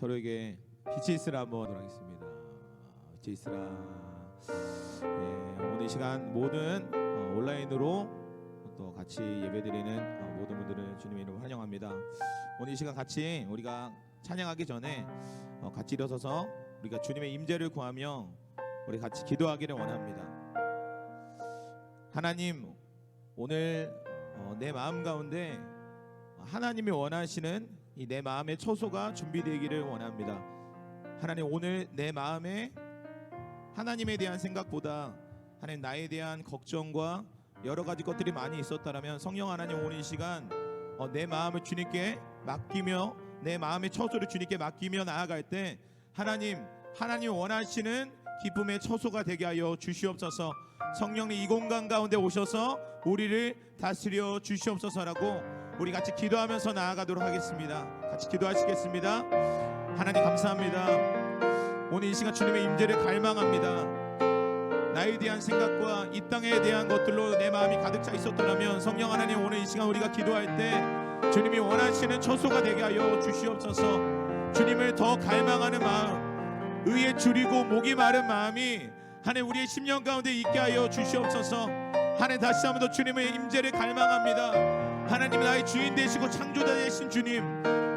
서로에게 빛이 있으라 한번 하겠습니다. 빛이 있으라. 오늘 이 시간 모든 온라인으로 또 같이 예배드리는 모든 분들을 주님의 이름으로 환영합니다. 오늘 이 시간 같이 우리가 찬양하기 전에 같이 일어서서 우리가 주님의 임재를 구하며 우리 같이 기도하기를 원합니다. 하나님, 오늘 내 마음 가운데 하나님이 원하시는 이 내 마음의 처소가 준비되기를 원합니다. 하나님, 오늘 내 마음에 하나님에 대한 생각보다 하나님 나에 대한 걱정과 여러 가지 것들이 많이 있었다면 성령 하나님, 오늘 이 시간 내 마음을 주님께 맡기며 내 마음의 처소를 주님께 맡기며 나아갈 때 하나님 원하시는 기쁨의 처소가 되게 하여 주시옵소서. 성령님, 이 공간 가운데 오셔서 우리를 다스려 주시옵소서라고 우리 같이 기도하면서 나아가도록 하겠습니다. 같이 기도하시겠습니다. 하나님 감사합니다. 오늘 이 시간 주님의 임재를 갈망합니다. 나에 대한 생각과 이 땅에 대한 것들로 내 마음이 가득 차 있었더라면 성령 하나님, 오늘 이 시간 우리가 기도할 때 주님이 원하시는 처소가 되게 하여 주시옵소서. 주님을 더 갈망하는 마음, 의에 줄이고 목이 마른 마음이 하나님 우리의 심령 가운데 있게 하여 주시옵소서. 하나님, 다시 한번 더 주님의 임재를 갈망합니다. 하나님, 나의 주인 되시고 창조자 되신 주님,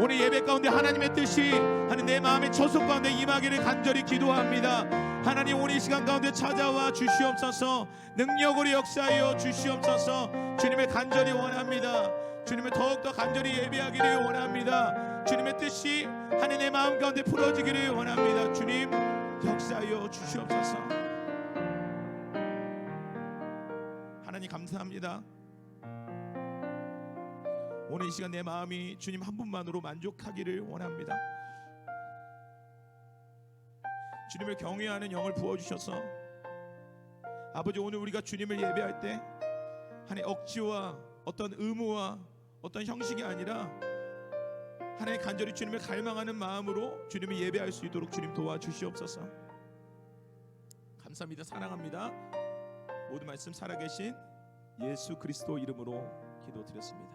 오늘 예배 가운데 하나님의 뜻이 하나님 내 마음의 처소 가운데 임하기를 간절히 기도합니다. 하나님, 오늘 이 시간 가운데 찾아와 주시옵소서. 능력으로 역사하여 주시옵소서. 주님의 간절히 원합니다. 주님을 더욱더 간절히 예배하기를 원합니다. 주님의 뜻이 하나님 내 마음 가운데 풀어지기를 원합니다. 주님, 역사하여 주시옵소서. 하나님 감사합니다. 오늘 이 시간 내 마음이 주님 한 분만으로 만족하기를 원합니다. 주님을 경외하는 영을 부어주셔서 아버지, 오늘 우리가 주님을 예배할 때 하나님 억지와 어떤 의무와 어떤 형식이 아니라 하나님 간절히 주님을 갈망하는 마음으로 주님을 예배할 수 있도록 주님 도와주시옵소서. 감사합니다. 사랑합니다. 모든 말씀 살아계신 예수 그리스도 이름으로 기도드렸습니다.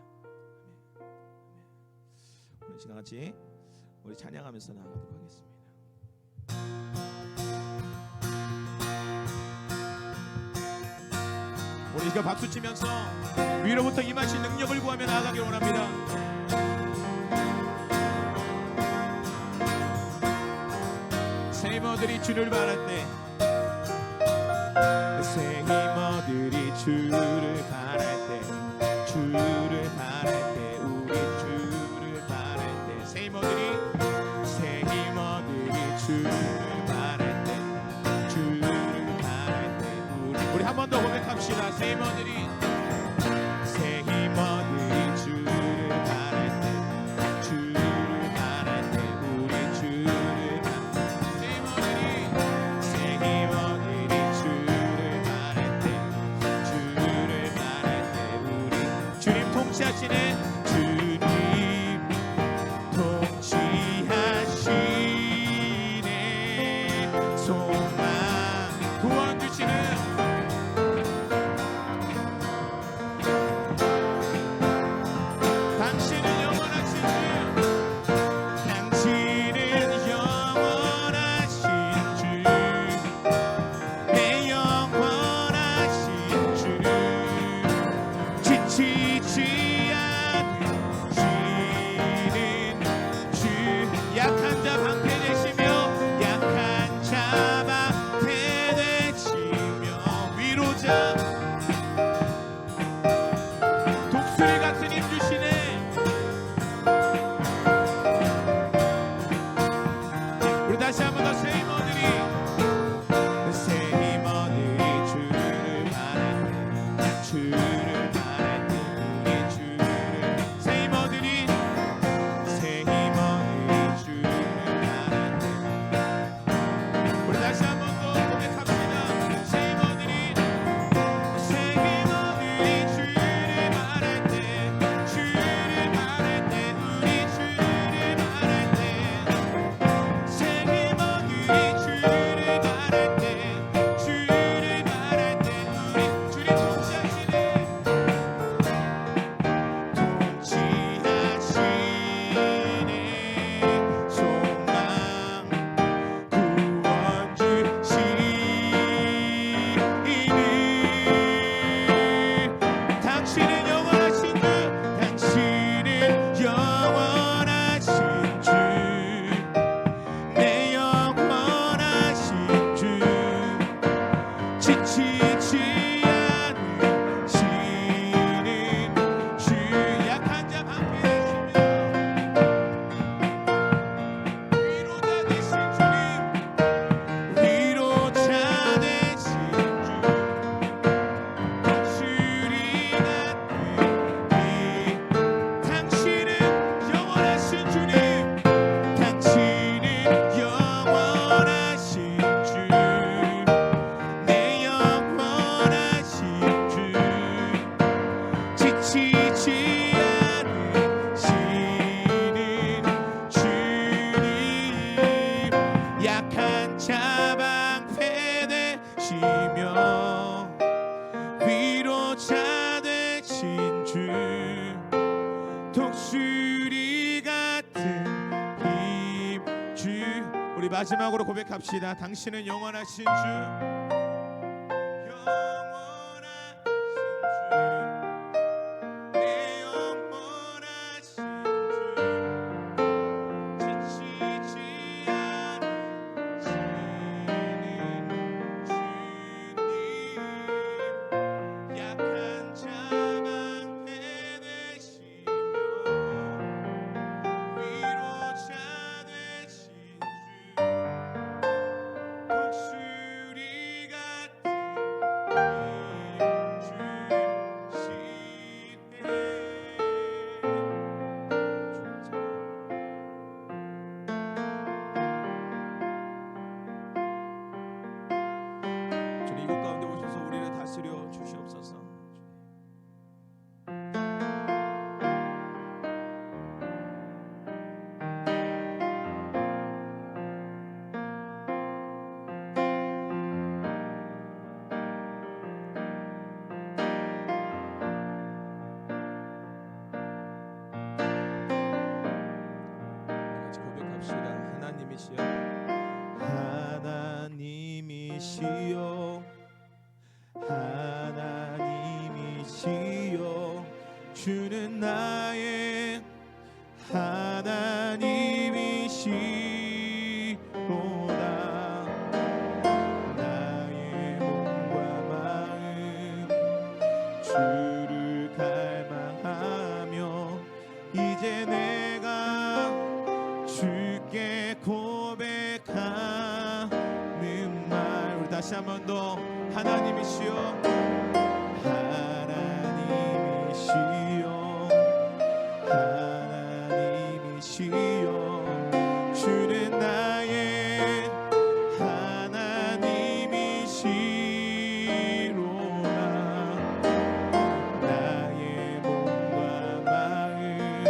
오늘 시간 같이 우리 찬양하면서 나아가도록 하겠습니다. 우리 시간 박수 치면서 위로부터 임하신 능력을 구하며 나아가길 원합니다. 새 힘들이 주를 바랄 때, 새 힘들이 주를 바랄 때, 주를 바랄 때, 우리 주를 바랄 때, 새 힘들이 주를 바랄 때, 주를 바랄 때, 우리 한 번 더 고백합시다. 새 힘들이 주를 바랄 때, 주를 바랄 때, 우리 주를 바랄 때, 새 힘들이 주를 바랄 때, 주를 바랄 때, 우리 주님 통치하시네, 주님 통치하시네, 소망 구원 주시는 당신은 영원하신 주, 내 영원하신 주, 지치지 않고 지치지 않으시는 주 약한 자 방패 되십니다. 위로자 되신 주님 위로자 되신 주 독수리 같은 이 당신은 영원하신 주님 당신은 영원하신 주 내 영원하신 주 지치지 않으시는 주님 약한 자 방패 되시며 위로자 되신 주 독수리 같은 힘 주 우리 마지막으로 고백합시다. 당신은 영원하신 주 내 영원하신 주 지치지 않으시는 주님 약한 자 방패 되시며 위로자 되신 주 독수리 같은 힘 주시네. 주님 이곳 가운데 오셔서 우리를 다스려 주시옵소서. 같이 고백합시다. 하나님이시여 하나님이시여 주는 나의 하나님이시로다. 나의 몸과 마음 주를 닮아하며 이제 내가 주께 고백하는 말 우리 다시 한 번 더 하나님이시여 하나님이시여 주는 나의 하나님이시로다. 나의 몸과 마음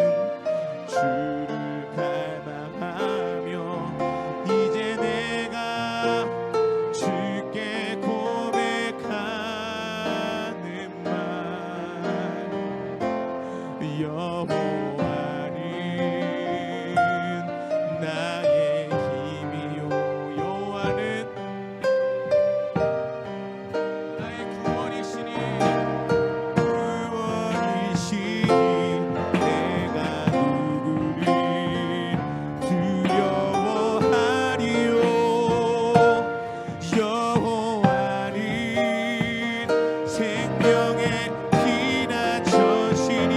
주를 닮아하며 이제 내가 주께 고백하는 말 여호와는 나의 힘이요 여호와는 나의 구원이시니 내가 누구를 두려워하리요. 여호와는 생명의 피난처시니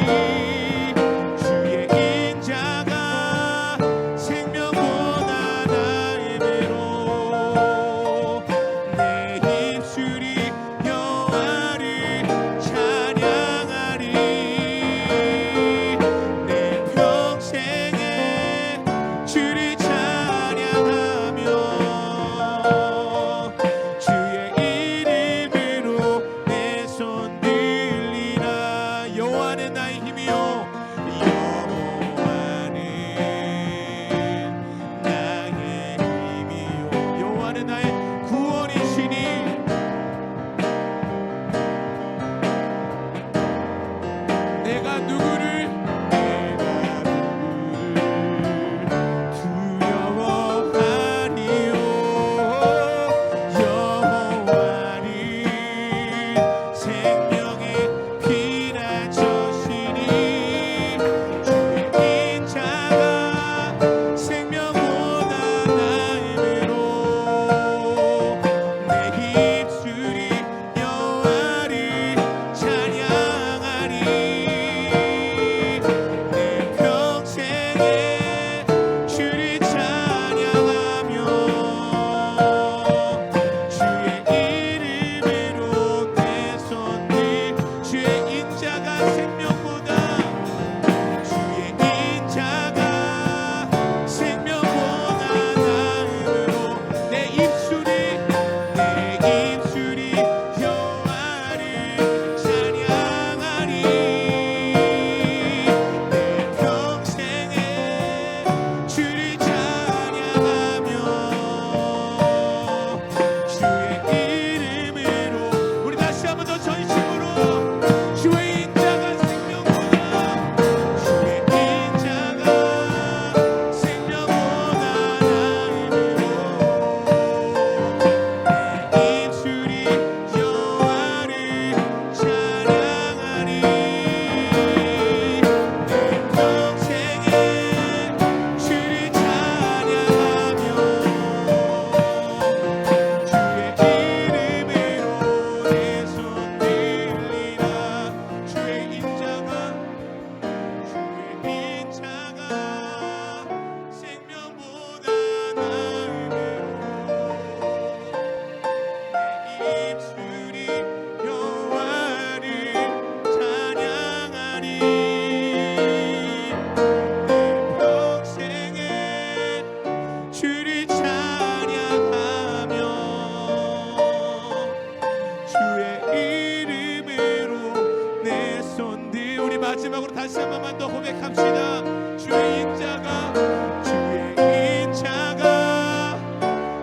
다시 한 번만 더 고백합시다. 주의 인자가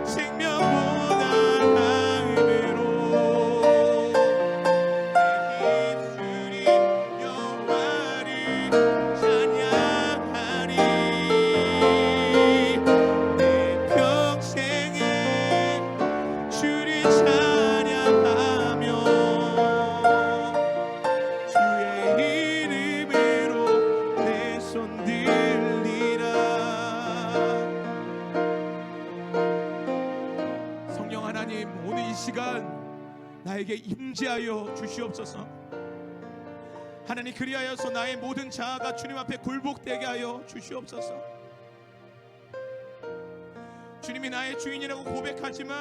생명보다 나음으로 내 입술이 여호와를 찬양하리. 내 평생에 주를 찬양하며 주의 이름으로 내 손 들리라. 성령 하나님, 오늘 이 시간 나에게 임재하여 주시옵소서. 하나님, 그리하여서 나의 모든 자아가 주님 앞에 굴복되게 하여 주시옵소서. 주님이 나의 주인이라고 고백하지만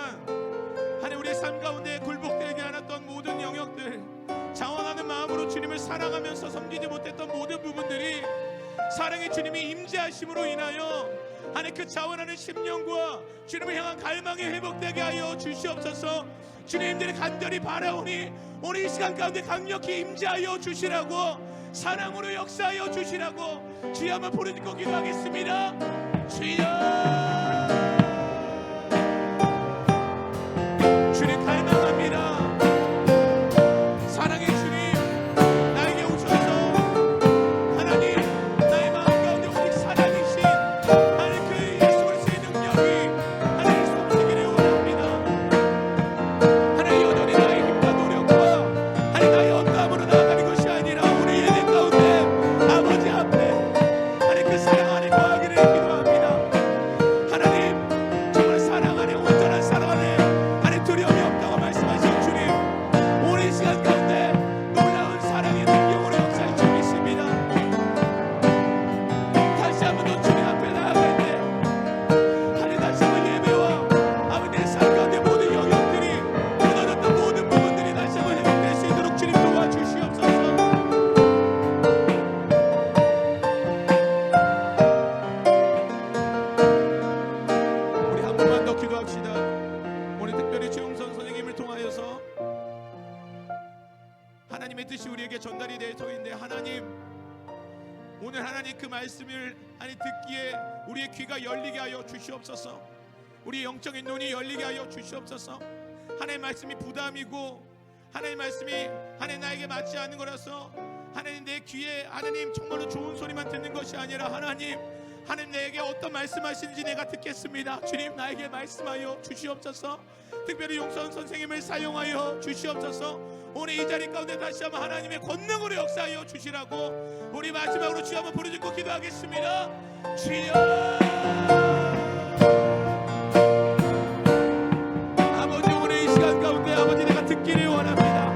하나님, 우리의 삶 가운데 굴복되지 않았던 모든 영역들, 자원하는 마음으로 주님을 사랑하면서 섬기지 못했던 모든 부분들이 사랑의 주님이 임재하심으로 인하여 하나님 그 자원하는 심령과 주님을 향한 갈망이 회복되게 하여 주시옵소서. 주님들이 간절히 바라오니 오늘 이 시간 가운데 강력히 임재하여 주시라고, 사랑으로 역사하여 주시라고 주여 한번 부르짖고 기도하겠습니다. 주여, 주님 갈망합니다. 사랑의 주님, 나에게 오셔서 하나님 나의 마음 가운데 오직 사랑이신 하나님 그 예수 그리스도의 능력이 하나님 쏟아지기를 원합니다. 하나님, 여전히 나의 힘과 노력과 하나님 나의 언담으로 나아가는 것이 아니라 우리 예배 가운데 아버지 앞에 하나님 그 사랑 안에 거하기를 기도합니다. 하나님, 정말 사랑 안에, 온전한 사랑 안에 하나님 두려움이 없다고 말씀하신 주님, 오늘 이 시간 가운데 놀라운 사랑의 능력으로 역사해 주겠습니다. 다시 한번 더 주님 앞에 나아갈 때 하나님 다시 한번 예배와 아버지 내 삶 가운데 모든 영역들이 무너졌던 모든 부분들이 다시 한번 회복될 수 있도록 주님 도와주시옵소서. 우리 한 번만 더 기도합시다. 오늘 특별히 최용선 선생님을 통하여서 하나님의 뜻이 우리에게 전달이 될 터인데, 하나님 오늘 하나님 그 말씀을 하나님 듣기에 우리의 귀가 열리게 하여 주시옵소서. 우리의 영적인 눈이 열리게 하여 주시옵소서. 하나님 말씀이 부담이고 하나님 말씀이 하나님 나에게 맞지 않는 거라서 하나님 내 귀에 하나님 정말로 좋은 소리만 듣는 것이 아니라 하나님 내게 어떤 말씀하시는지 내가 듣겠습니다. 주님, 나에게 말씀하여 주시옵소서. 특별히 용선 선생님을 사용하여 주시옵소서. 오늘 이 자리 가운데 다시 한번 하나님의 권능으로 역사하여 주시라고 우리 마지막으로 주여 한번 부르짖고 기도하겠습니다. 주여, 아버지, 오늘 이 시간 가운데 아버지 내가 듣기를 원합니다.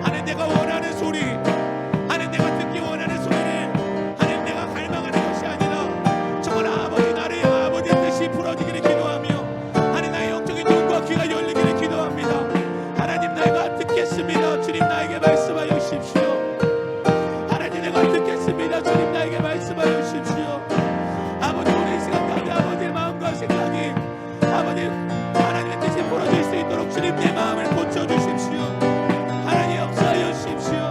하나님, 내가 원하는 소리, 하나님 내가 듣기 원하는 소리를 하나님 내가 갈망하는 것이 아니라 정말 아버지 나를 아버지의 뜻이 풀어지기를 기도하며 하나님 나의 영적인 눈과 귀가 열리기를 기도합니다. 하나님, 내가 듣겠습니다. 주님, 나에게 말씀하여 주십시오. 하나님, 내가 듣겠습니다. 주님, 나에게 말씀하여 주십시오. 아버지, 오늘 이 시간 가운데 아버지의 마음과 생각이 아버지 하나님의 뜻이 풀어질 수 있도록 주님 내 마음을 고쳐주십시오. 하나님, 역사하여 주십시오.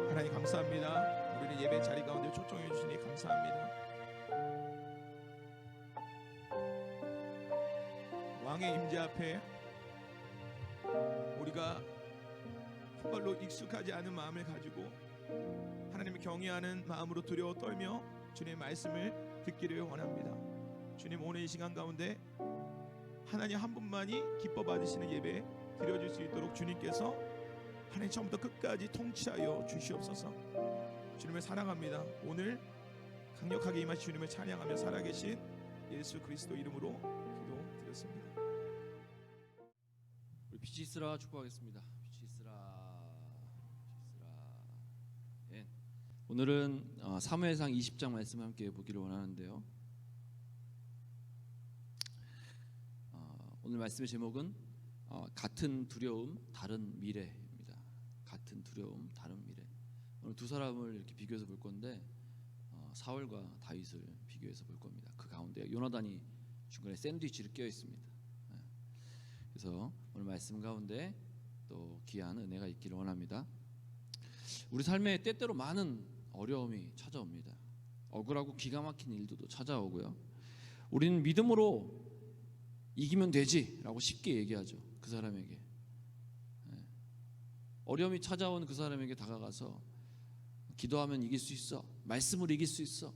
하나님 감사합니다. 우리는 예배 자리 가운데 초청해 주시니 감사합니다. 왕의 임재 앞에 우리가 한발로 익숙하지 않은 마음을 가지고 하나님을 경외하는 마음으로 두려워 떨며 주님의 말씀을 듣기를 원합니다. 주님, 오늘 이 시간 가운데 하나님 한 분만이 기뻐 받으시는 예배 드려줄 수 있도록 주님께서 하나님 처음부터 끝까지 통치하여 주시옵소서. 주님을 사랑합니다. 오늘 강력하게 임하신 주님을 찬양하며 살아계신 예수 그리스도 이름으로 기도드렸습니다. 우리 빛이 있으라 축복하겠습니다. 빛이 있으라. 예. 오늘은 사무엘상 20장 말씀 함께 보기를 원하는데요. 오늘 말씀의 제목은 같은 두려움 다른 미래입니다. 같은 두려움 다른 미래. 오늘 두 사람을 이렇게 비교해서 볼 건데 사울과 다윗을 비교해서 볼 겁니다. 그 가운데 요나단이 중간에 샌드위치를 껴 있습니다. 그래서 오늘 말씀 가운데 또 귀한 은혜가 있기를 원합니다. 우리 삶에 때때로 많은 어려움이 찾아옵니다. 억울하고 기가 막힌 일도 찾아오고요. 우리는 믿음으로 이기면 되지라고 쉽게 얘기하죠. 그 사람에게 어려움이 찾아온 그 사람에게 다가가서 기도하면 이길 수 있어, 말씀으로 이길 수 있어,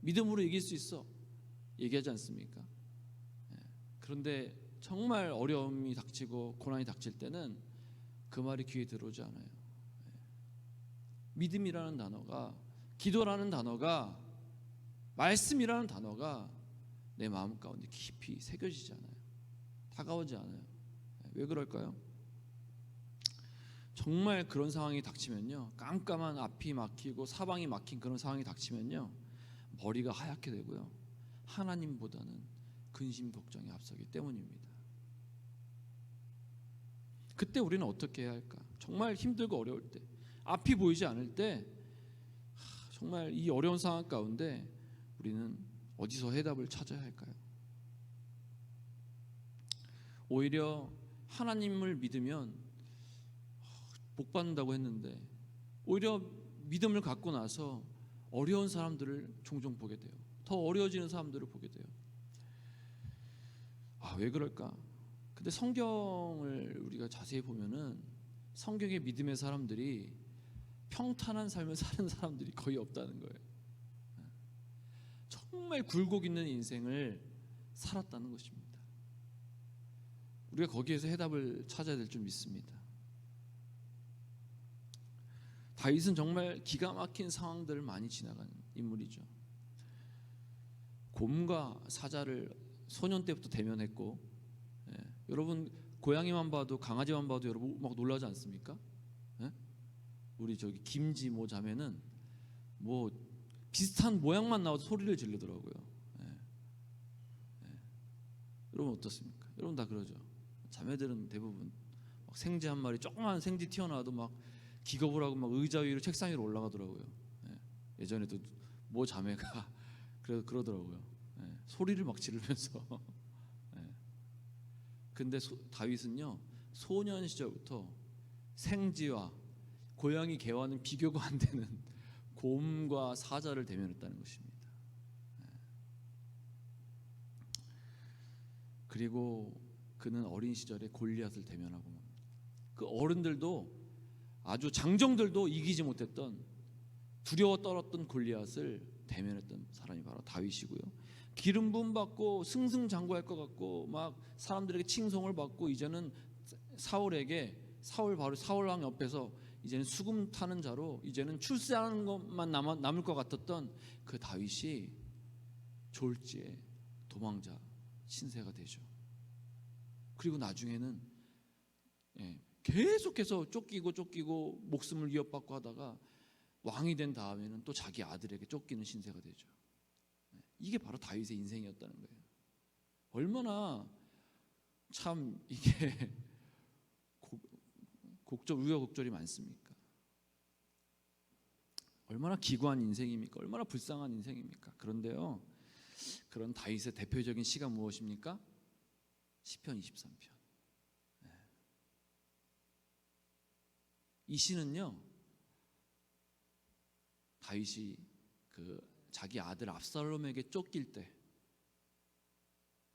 믿음으로 이길 수 있어 얘기하지 않습니까? 그런데 정말 어려움이 닥치고 고난이 닥칠 때는 그 말이 귀에 들어오지 않아요. 믿음이라는 단어가, 기도라는 단어가, 말씀이라는 단어가 내 마음 가운데 깊이 새겨지지 않아요. 다가오지 않아요. 왜 그럴까요? 정말 그런 상황이 닥치면요, 깜깜한 앞이 막히고 사방이 막힌 그런 상황이 닥치면요, 머리가 하얗게 되고요, 하나님보다는 근심 걱정이 앞서기 때문입니다. 그때 우리는 어떻게 해야 할까? 정말 힘들고 어려울 때, 앞이 보이지 않을 때, 정말 이 어려운 상황 가운데 우리는 어디서 해답을 찾아야 할까요? 오히려 하나님을 믿으면 복 받는다고 했는데 오히려 믿음을 갖고 나서 어려운 사람들을 종종 보게 돼요. 더 어려워지는 사람들을 보게 돼요. 왜 그럴까? 근데 성경을 우리가 자세히 보면은 성경의 믿음의 사람들이 평탄한 삶을 사는 사람들이 거의 없다는 거예요. 정말 굴곡 있는 인생을 살았다는 것입니다. 우리가 거기에서 해답을 찾아야 될 줄 믿습니다. 다윗은 정말 기가 막힌 상황들을 많이 지나간 인물이죠. 곰과 사자를 소년 때부터 대면했고, 여러분 고양이만 봐도, 강아지만 봐도 여러분 막 놀라지 않습니까? 우리 저기 김지모 자매는 뭐 비슷한 모양만 나와도 소리를 지르더라고요. 여러분 어떻습니까? 여러분 다 그러죠. 자매들은 대부분 막 생쥐 한 마리, 조그만 생쥐 튀어나와도 막 기겁을 하고 막 의자 위로, 책상 위로 올라가더라고요. 예전에도 모 자매가 그러더라고요. 소리를 막 지르면서. 근데 다윗은요, 소년 시절부터 생쥐와 고양이 개와는 비교가 안 되는 곰과 사자를 대면했다는 것입니다. 그리고 그는 어린 시절에 골리앗을 대면하고 맙니다. 그 어른들도, 아주 장정들도 이기지 못했던, 두려워 떨었던 골리앗을 대면했던 사람이 바로 다윗이고요. 기름 부음 받고 승승장구할 것 같고 막 사람들에게 칭송을 받고, 이제는 사울 왕 옆에서 이제는 수금 타는 자로, 이제는 출세하는 것만 남을 것 같았던 그 다윗이 졸지에 도망자 신세가 되죠. 그리고 나중에는 계속해서 쫓기고 목숨을 위협받고 하다가 왕이 된 다음에는 또 자기 아들에게 쫓기는 신세가 되죠. 이게 바로 다윗의 인생이었다는 거예요. 얼마나 참 이게 우여곡절이 많습니까? 얼마나 기구한 인생입니까? 얼마나 불쌍한 인생입니까? 그런데요, 그런 다윗의 대표적인 시가 무엇입니까? 시편 23편. 이 시는요, 다윗이 자기 아들 압살롬에게 쫓길 때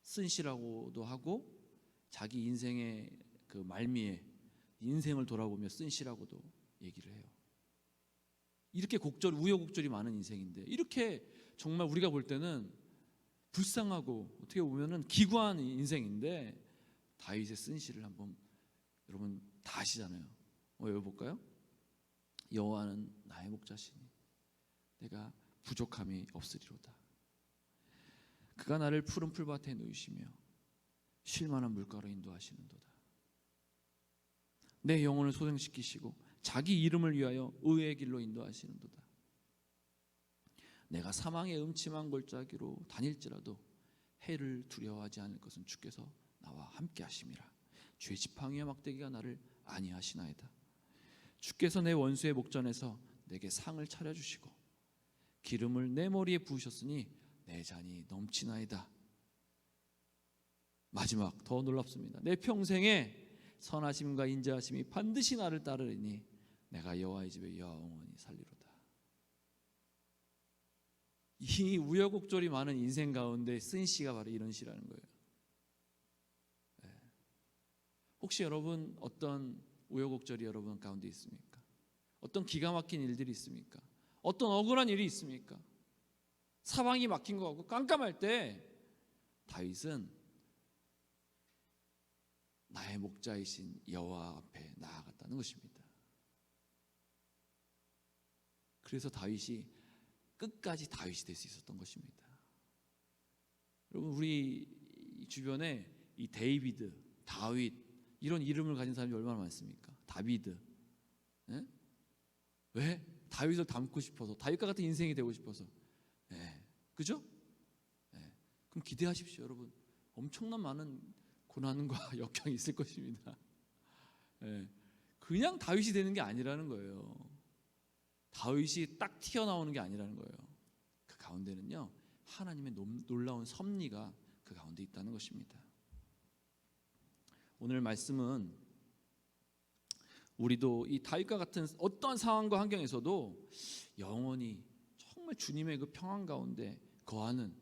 쓴 시라고도 하고, 자기 인생의 그 말미에 인생을 돌아보며 쓴 시라고도 얘기를 해요. 이렇게 우여곡절이 많은 인생인데, 이렇게 정말 우리가 볼 때는 불쌍하고 어떻게 보면은 기구한 인생인데, 다윗의 쓴 시를 한번 여러분 다 아시잖아요. 외워볼까요? 여호와는 나의 목자시니 내가 부족함이 없으리로다. 그가 나를 푸른 풀밭에 누이시며 쉴만한 물가로 인도하시는도다. 내 영혼을 소생시키시고 자기 이름을 위하여 의의 길로 인도하시는도다. 내가 사망의 음침한 골짜기로 다닐지라도 해를 두려워하지 않을 것은 주께서 나와 함께 하심이라. 주의 지팡이와 막대기가 나를 안위하시나이다. 주께서 내 원수의 목전에서 내게 상을 차려주시고 기름을 내 머리에 부으셨으니 내 잔이 넘치나이다. 마지막 더 놀랍습니다. 내 평생에 선하심과 인자하심이 반드시 나를 따르리니 내가 여호와의 집에 영원히 살리로다. 이 우여곡절이 많은 인생 가운데 쓴 시가 바로 이런 시라는 거예요. 혹시 여러분 어떤 우여곡절이 여러분 가운데 있습니까? 어떤 기가 막힌 일들이 있습니까? 어떤 억울한 일이 있습니까? 사방이 막힌 것 같고 깜깜할 때 다윗은 나의 목자이신 여호와 앞에 나아갔다는 것입니다. 그래서 다윗이 끝까지 다윗이 될 수 있었던 것입니다. 여러분 우리 주변에 이 데이비드, 다윗 이런 이름을 가진 사람이 얼마나 많습니까? 다비드. 네? 왜? 다윗을 닮고 싶어서, 다윗과 같은 인생이 되고 싶어서. 네. 그죠? 네. 그럼 기대하십시오, 여러분. 엄청난 많은 고난과 역경이 있을 것입니다. 네. 그냥 다윗이 되는 게 아니라는 거예요. 다윗이 딱 튀어나오는 게 아니라는 거예요. 그 가운데는요, 하나님의 놀라운 섭리가 그 가운데 있다는 것입니다. 오늘 말씀은 우리도 이 다윗과 같은 어떠한 상황과 환경에서도 영원히 정말 주님의 그 평안 가운데 거하는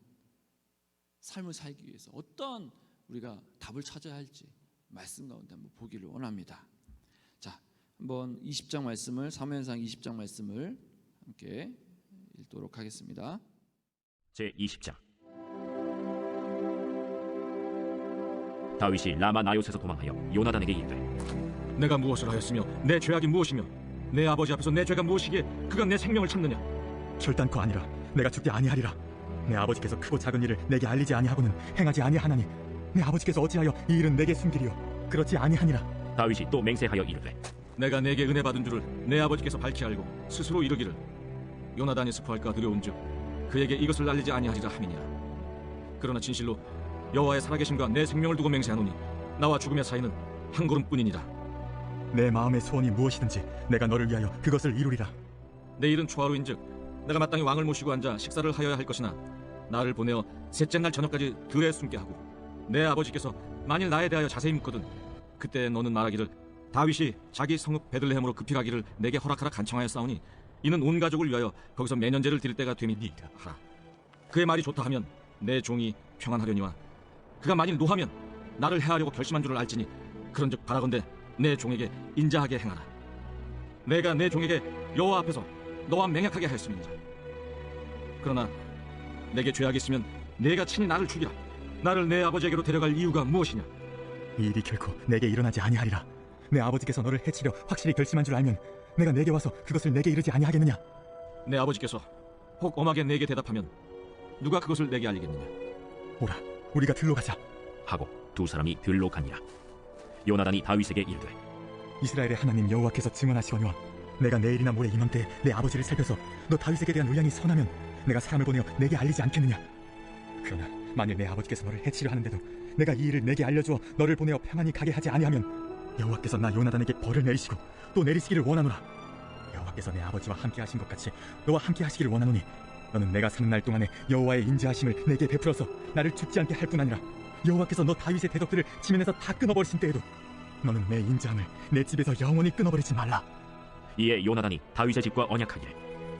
삶을 살기 위해서 어떠한 우리가 답을 찾아야 할지 말씀 가운데 한번 보기를 원합니다. 자, 한번 20장 말씀을, 사무엘상 20장 말씀을 함께 읽도록 하겠습니다. 제20장. 다윗이 라마 나요스에서 도망하여 요나단에게 이르되 내가 무엇을 하였으며 내 죄악이 무엇이며 내 아버지 앞에서 내 죄가 무엇이기에 그가 내 생명을 참느냐. 결단코 아니라 내가 죽지 아니하리라. 내 아버지께서 크고 작은 일을 내게 알리지 아니하고는 행하지 아니하나니 내 아버지께서 어찌하여 이 일은 내게 숨기리요. 그렇지 아니하니라. 다윗이 또 맹세하여 이르되 내가 내게 은혜 받은 줄을 내 아버지께서 밝히 알고 스스로 이르기를 요나단이 스포할까 두려운즉 그에게 이것을 알리지 아니하리라 함이니라. 그러나 진실로 여호와의 살아계심과 내 생명을 두고 맹세하노니 나와 죽음의 사이는 한 걸음뿐이니라. 내 마음의 소원이 무엇이든지 내가 너를 위하여 그것을 이루리라. 내일은 초하루인즉 내가 마땅히 왕을 모시고 앉아 식사를 하여야 할 것이나 나를 보내어 셋째 날 저녁까지 들에 숨게 하고 내 아버지께서 만일 나에 대하여 자세히 묻거든 그때 너는 말하기를 다윗이 자기 성읍 베들레헴으로 급히 가기를 내게 허락하라 간청하였사오니 이는 온 가족을 위하여 거기서 매년제를 드릴 때가 됨이니라 하라. 그의 말이 좋다 하면 내 종이 평안하려니와 그가 만일 노하면 나를 해하려고 결심한 줄을 알지니 그런즉 바라건대 내 종에게 인자하게 행하라. 내가 내 종에게 여호와 앞에서 너와 맹약하게 하였음이니라. 그러나 내게 죄악이 있으면 내가 친히 나를 죽이라. 나를 내 아버지에게로 데려갈 이유가 무엇이냐. 이 일이 결코 내게 일어나지 아니하리라. 내 아버지께서 너를 해치려 확실히 결심한 줄 알면 내가 내게 와서 그것을 내게 이르지 아니하겠느냐. 내 아버지께서 혹 엄하게 내게 대답하면 누가 그것을 내게 알리겠느냐. 오라, 우리가 들로 가자 하고 두 사람이 들로 가니라. 요나단이 다윗에게 이르되 이스라엘의 하나님 여호와께서 증언하시거니와 내가 내일이나 모레 이맘때에 내 아버지를 살펴서 너 다윗에게 대한 의향이 선하면 내가 사람을 보내어 내게 알리지 않겠느냐. 그러나 만일 내 아버지께서 너를 해치려 하는데도 내가 이 일을 내게 알려주어 너를 보내어 평안히 가게 하지 아니하면 여호와께서 나 요나단에게 벌을 내리시고 또 내리시기를 원하노라. 여호와께서 내 아버지와 함께 하신 것 같이 너와 함께 하시기를 원하노니 너는 내가 사는 날 동안에 여호와의 인자하심을 내게 베풀어서 나를 죽지 않게 할 뿐 아니라 여호와께서 너 다윗의 대적들을 지면에서 다 끊어버리신 때에도 너는 내 인자함을 내 집에서 영원히 끊어버리지 말라. 이에 요나단이 다윗의 집과 언약하기를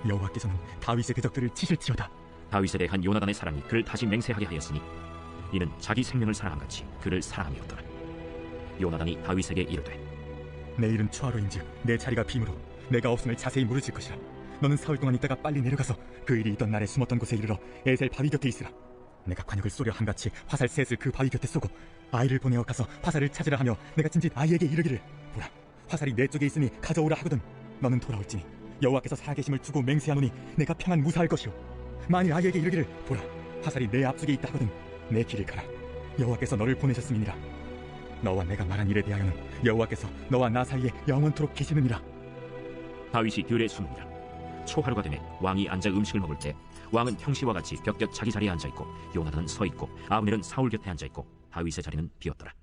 여호와께서는 다윗의 대적들을 치실지어다. 다윗에 대한 요나단의 사랑이 그를 다시 맹세하게 하였으니 이는 자기 생명을 사랑함같이 그를 사랑함이었더라. 요나단이 다윗에게 이르되 내일은 초하루인즉 내 자리가 빔으로 내가 없음을 자세히 물으실 것이라. 너는 사흘 동안 있다가 빨리 내려가서 그 일이 있던 날에 숨었던 곳에 이르러 에셀 바위 곁에 있으라. 내가 관역을 쏘려 한같이 화살 셋을 그 바위 곁에 쏘고 아이를 보내어 가서 화살을 찾으라 하며 내가 진짓 아이에게 이르기를 보라, 화살이 내 쪽에 있으니 가져오라 하거든 너는 돌아올지니 여호와께서 살아계심을 두고 맹세하노니 내가 평안 무사할 것이요 만일 아이에게 이르기를 보라, 화살이 내 앞쪽에 있다 하거든 내 길을 가라, 여호와께서 너를 보내셨음이니라. 너와 내가 말한 일에 대하여는 여호와께서 너와 나 사이에 영원토록 계시느니라. 다윗이 들에 숨으니라. 초하루가 되매 왕이 앉아 음식을 먹을 때 왕은 평시와 같이 벽곁 자기 자리에 앉아 있고 요나단은 서 있고 아브넬은 사울 곁에 앉아 있고 다윗의 자리는 비었더라.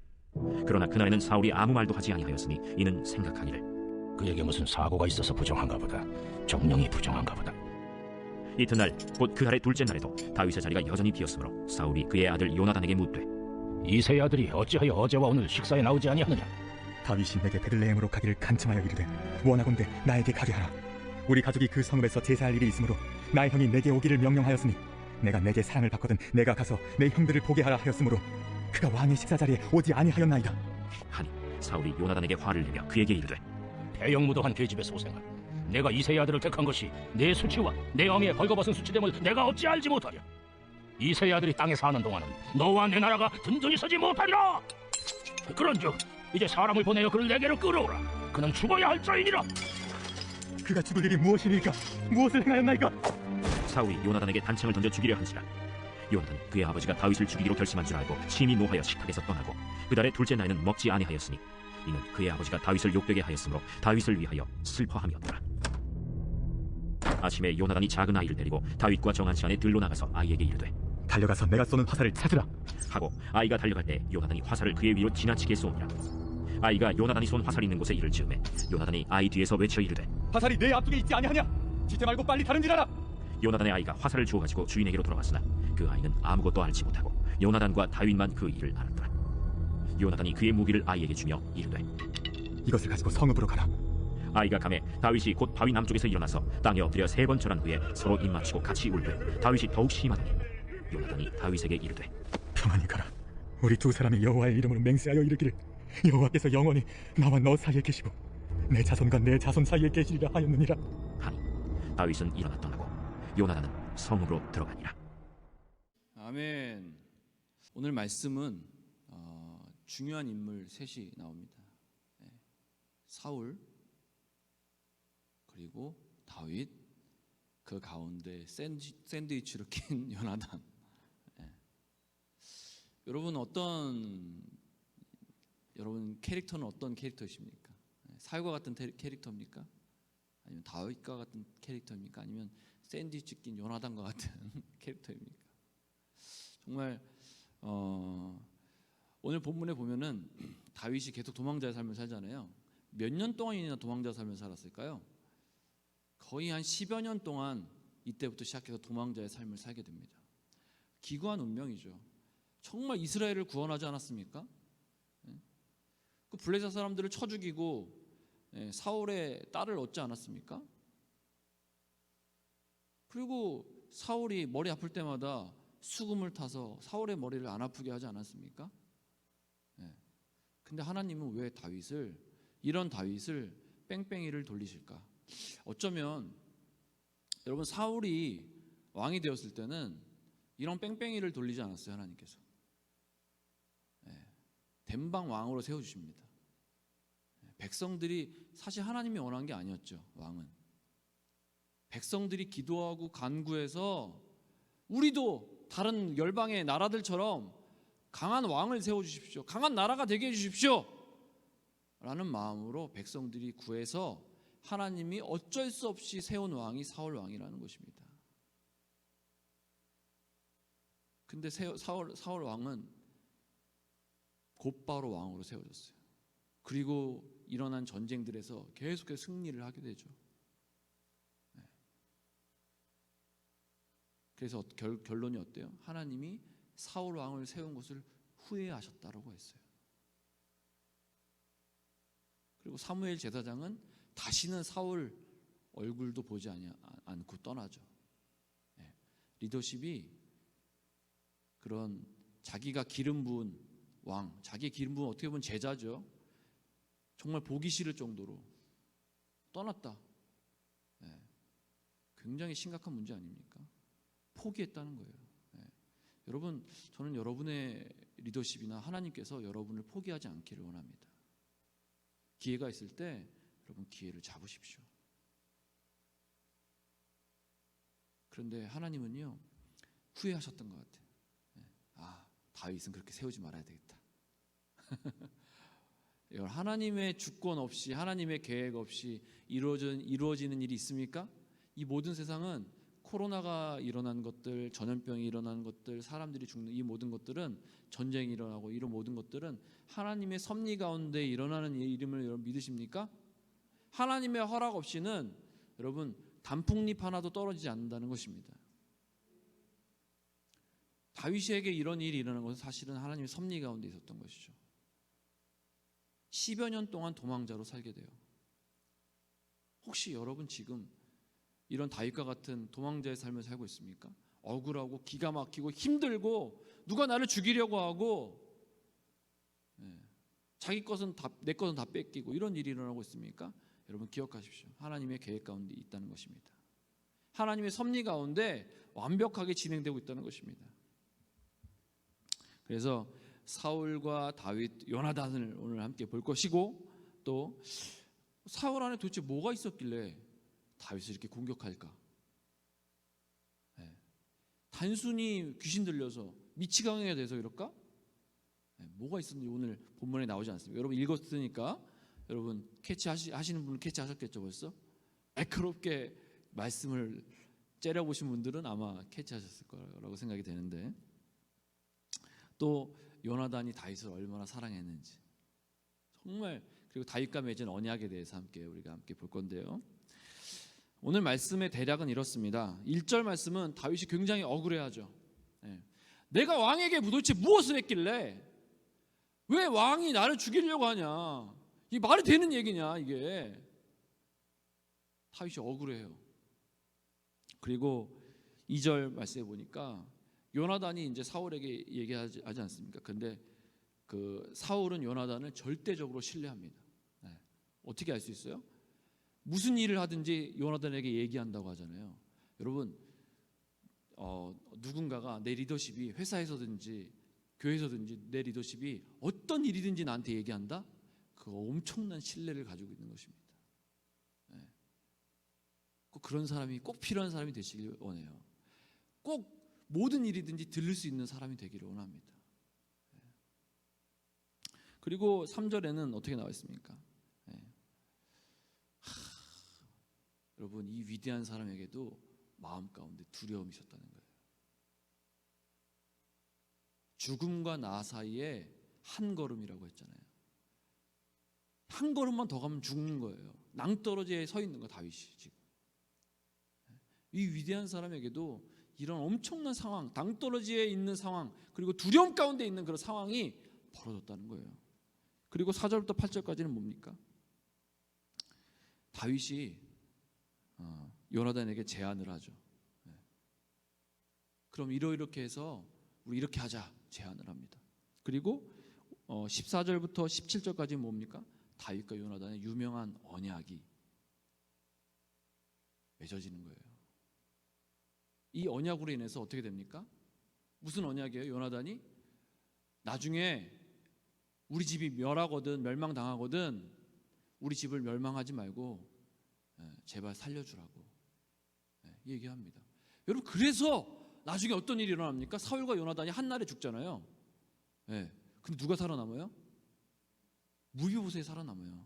그러나 그날에는 사울이 아무 말도 하지 아니하였으니 이는 생각하기를 그에게 무슨 사고가 있어서 부정한가 보다. 정령이 부정한가 보다. 이튿날 곧 그 달의 둘째 날에도 다윗의 자리가 여전히 비었으므로 사울이 그의 아들 요나단에게 묻되 이새의 아들이 어찌하여 어제와 오늘 식사에 나오지 아니하느냐? 다윗이 내게 베들레헴으로 가기를 간청하여 이르되 원하건대 나에게 가게 하라. 우리 가족이 그 성읍에서 제사할 일이 있으므로 나의 형이 내게 오기를 명령하였으니 내가 내게 사랑을 받거든 내가 가서 내 형들을 보게 하라 하였으므로 그가 왕의 식사 자리에 오지 아니하였나이다. 하니 사울이 요나단에게 화를 내며 그에게 이르되 대영무도한 계집의 소생아, 내가 이새의 아들을 택한 것이 내 수치와 내 어미의 벌거벗은 수치됨을 내가 어찌 알지 못하랴? 이새의 아들이 땅에 사는 동안은 너와 내 나라가 든든히 서지 못하리라. 그런즉 이제 사람을 보내어 그를 내게로 끌어오라. 그는 죽어야 할 자이니라. 그가 죽을 일이 무엇이니까? 무엇을 행하였나이까? 사울이 요나단에게 단창을 던져 죽이려 한지라. 요나단은 그의 아버지가 다윗을 죽이기로 결심한 줄 알고 심히 노하여 식탁에서 떠나고 그 달의 둘째 날에는 먹지 아니하였으니 이는 그의 아버지가 다윗을 욕되게 하였으므로 다윗을 위하여 슬퍼함이었더라. 아침에 요나단이 작은 아이를 데리고 다윗과 정한 시간에 들로 나가서 아이에게 이르되 달려가서 내가 쏘는 화살을 찾으라. 하고 아이가 달려갈 때 요나단이 화살을 그의 위로 지나치게 쏘니라. 아이가 요나단이 쏜 화살이 있는 곳에 이를 즈음에 요나단이 아이 뒤에서 외쳐 이르되 화살이 내 앞쪽에 있지 아니하냐? 지체 말고 빨리 다른 일 하라. 요나단의 아이가 화살을 주워 가지고 주인에게로 돌아갔으나 그 아이는 아무것도 알지 못하고 요나단과 다윗만 그 일을 알았더라. 요나단이 그의 무기를 아이에게 주며 이르되 이것을 가지고 성읍으로 가라. 아이가 가매 다윗이 곧 바위 남쪽에서 일어나서 땅에 엎드려 3번 절한 후에 서로 입맞추고 같이 울되 다윗이 더욱 심하더니 요나단이 다윗에게 이르되 평안히 가라. 우리 두 사람이 여호와의 이름으로 맹세하여 이르기를 여호와께서 영원히 나와 너 사이에 계시고 내 자손과 내 자손 사이에 계시리라 하였느니라. 하니 다윗은 일어나 떠나고 요나단은 성읍으로 들어가니라. 아멘. 오늘 말씀은 중요한 인물 셋이 나옵니다. 사울, 그리고 다윗, 그 가운데 샌드위치로 낀 요나단. 여러분 캐릭터는 어떤 캐릭터이십니까? 사울과 같은 캐릭터입니까? 아니면 다윗과 같은 캐릭터입니까? 아니면 샌드위치 낀 요나단과 같은 캐릭터입니까? 정말 오늘 본문에 보면은 다윗이 계속 도망자의 삶을 살잖아요. 몇 년 동안이나 도망자 삶을 살았을까요? 거의 한 10여 년 동안 이때부터 시작해서 도망자의 삶을 살게 됩니다. 기구한 운명이죠. 정말 이스라엘을 구원하지 않았습니까? 그 블레셋 사람들을 쳐 죽이고 사울의 딸을 얻지 않았습니까? 그리고 사울이 머리 아플 때마다 수금을 타서 사울의 머리를 안 아프게 하지 않았습니까? 근데 하나님은 왜 이런 다윗을 뺑뺑이를 돌리실까? 어쩌면 여러분 사울이 왕이 되었을 때는 이런 뺑뺑이를 돌리지 않았어요. 하나님께서 댐방 왕으로 세워주십니다. 백성들이 사실 하나님이 원한 게 아니었죠. 왕은 백성들이 기도하고 간구해서 우리도 다른 열방의 나라들처럼 강한 왕을 세워주십시오, 강한 나라가 되게 해주십시오 라는 마음으로 백성들이 구해서 하나님이 어쩔 수 없이 세운 왕이 사울 왕이라는 것입니다. 근데 사울 왕은 곧바로 왕으로 세워졌어요. 그리고 일어난 전쟁들에서 계속해서 승리를 하게 되죠. 그래서 결론이 어때요? 하나님이 사울 왕을 세운 것을 후회하셨다라고 했어요. 그리고 사무엘 제사장은 다시는 사울 얼굴도 보지 않고 떠나죠. 리더십이 그런 자기가 기름 부은 왕, 자기 기름 부은 어떻게 보면 제자죠. 정말 보기 싫을 정도로 떠났다. 굉장히 심각한 문제 아닙니까? 포기했다는 거예요. 여러분, 저는 여러분의 리더십이나 하나님께서 여러분을 포기하지 않기를 원합니다. 기회가 있을 때 여러분 기회를 잡으십시오. 그런데 하나님은요 후회하셨던 것 같아요. 다윗은 그렇게 세우지 말아야 되겠다. 하나님의 주권 없이, 하나님의 계획 없이 이루어지는 일이 있습니까? 이 모든 세상은 코로나가 일어난 것들, 전염병이 일어난 것들, 사람들이 죽는 이 모든 것들은, 전쟁이 일어나고 이런 모든 것들은 하나님의 섭리 가운데 일어나는 일임을 여러분 믿으십니까? 하나님의 허락 없이는 여러분 단풍잎 하나도 떨어지지 않는다는 것입니다. 다윗에게 이런 일이 일어난 것은 사실은 하나님의 섭리 가운데 있었던 것이죠. 10여 년 동안 도망자로 살게 돼요. 혹시 여러분 지금 이런 다윗과 같은 도망자의 삶을 살고 있습니까? 억울하고 기가 막히고 힘들고 누가 나를 죽이려고 하고 자기 것은 다, 내 것은 다 뺏기고 이런 일이 일어나고 있습니까? 여러분 기억하십시오. 하나님의 계획 가운데 있다는 것입니다. 하나님의 섭리 가운데 완벽하게 진행되고 있다는 것입니다. 그래서 사울과 다윗, 요나단을 오늘 함께 볼 것이고, 또 사울 안에 도대체 뭐가 있었길래 다윗을 이렇게 공격할까? 단순히 귀신 들려서 미치광이가 돼서 이럴까? 뭐가 있었는지 오늘 본문에 나오지 않습니다. 여러분 읽었으니까 여러분 하시는 분은 캐치하셨겠죠 벌써? 날카롭게 말씀을 째려보신 분들은 아마 캐치하셨을 거라고 생각이 되는데, 또 요나단이 다윗을 얼마나 사랑했는지 정말, 그리고 다윗과 맺은 언약에 대해서 우리가 함께 볼 건데요. 오늘 말씀의 대략은 이렇습니다. 1절 말씀은 다윗이 굉장히 억울해하죠. 내가 왕에게 도대체 무엇을 했길래 왜 왕이 나를 죽이려고 하냐, 이 말이 되는 얘기냐, 이게. 다윗이 억울해요. 그리고 2절 말씀에 보니까 요나단이 이제 사울에게 얘기하지 않습니까? 근데 그 사울은 요나단을 절대적으로 신뢰합니다. 어떻게 알 수 있어요? 무슨 일을 하든지 요나단에게 얘기한다고 하잖아요. 여러분, 누군가가 내 리더십이 회사에서든지 교회에서든지 내 리더십이 어떤 일이든지 나한테 얘기한다? 그 엄청난 신뢰를 가지고 있는 것입니다. 꼭 그런 사람이 꼭 필요한 사람이 되시길 원해요. 꼭 모든 일이든지 들을 수 있는 사람이 되기를 원합니다. 그리고 3절에는 어떻게 나와 있습니까? 여러분, 이 위대한 사람에게도 마음 가운데 두려움이 있었다는 거예요. 죽음과 나 사이에 한 걸음이라고 했잖아요. 한 걸음만 더 가면 죽는 거예요. 낭떠러지에 서 있는 거 다윗이 지금. 이 위대한 사람에게도 이런 엄청난 상황, 낭떠러지에 있는 상황, 그리고 두려움 가운데 있는 그런 상황이 벌어졌다는 거예요. 그리고 4절부터 8절까지는 뭡니까? 다윗이 요나단에게 제안을 하죠. 그럼 이렇게 해서 우리 이렇게 하자 제안을 합니다. 그리고 14절부터 17절까지 뭡니까? 다윗과 요나단의 유명한 언약이 맺어지는 거예요. 이 언약으로 인해서 어떻게 됩니까? 무슨 언약이에요? 요나단이 나중에 우리 집이 멸하거든, 멸망당하거든, 우리 집을 멸망하지 말고 제발 살려주라고 얘기합니다. 여러분, 그래서 나중에 어떤 일이 일어납니까? 사울과 요나단이 한날에 죽잖아요. 근데 누가 살아남아요? 무비보셋이 살아남아요.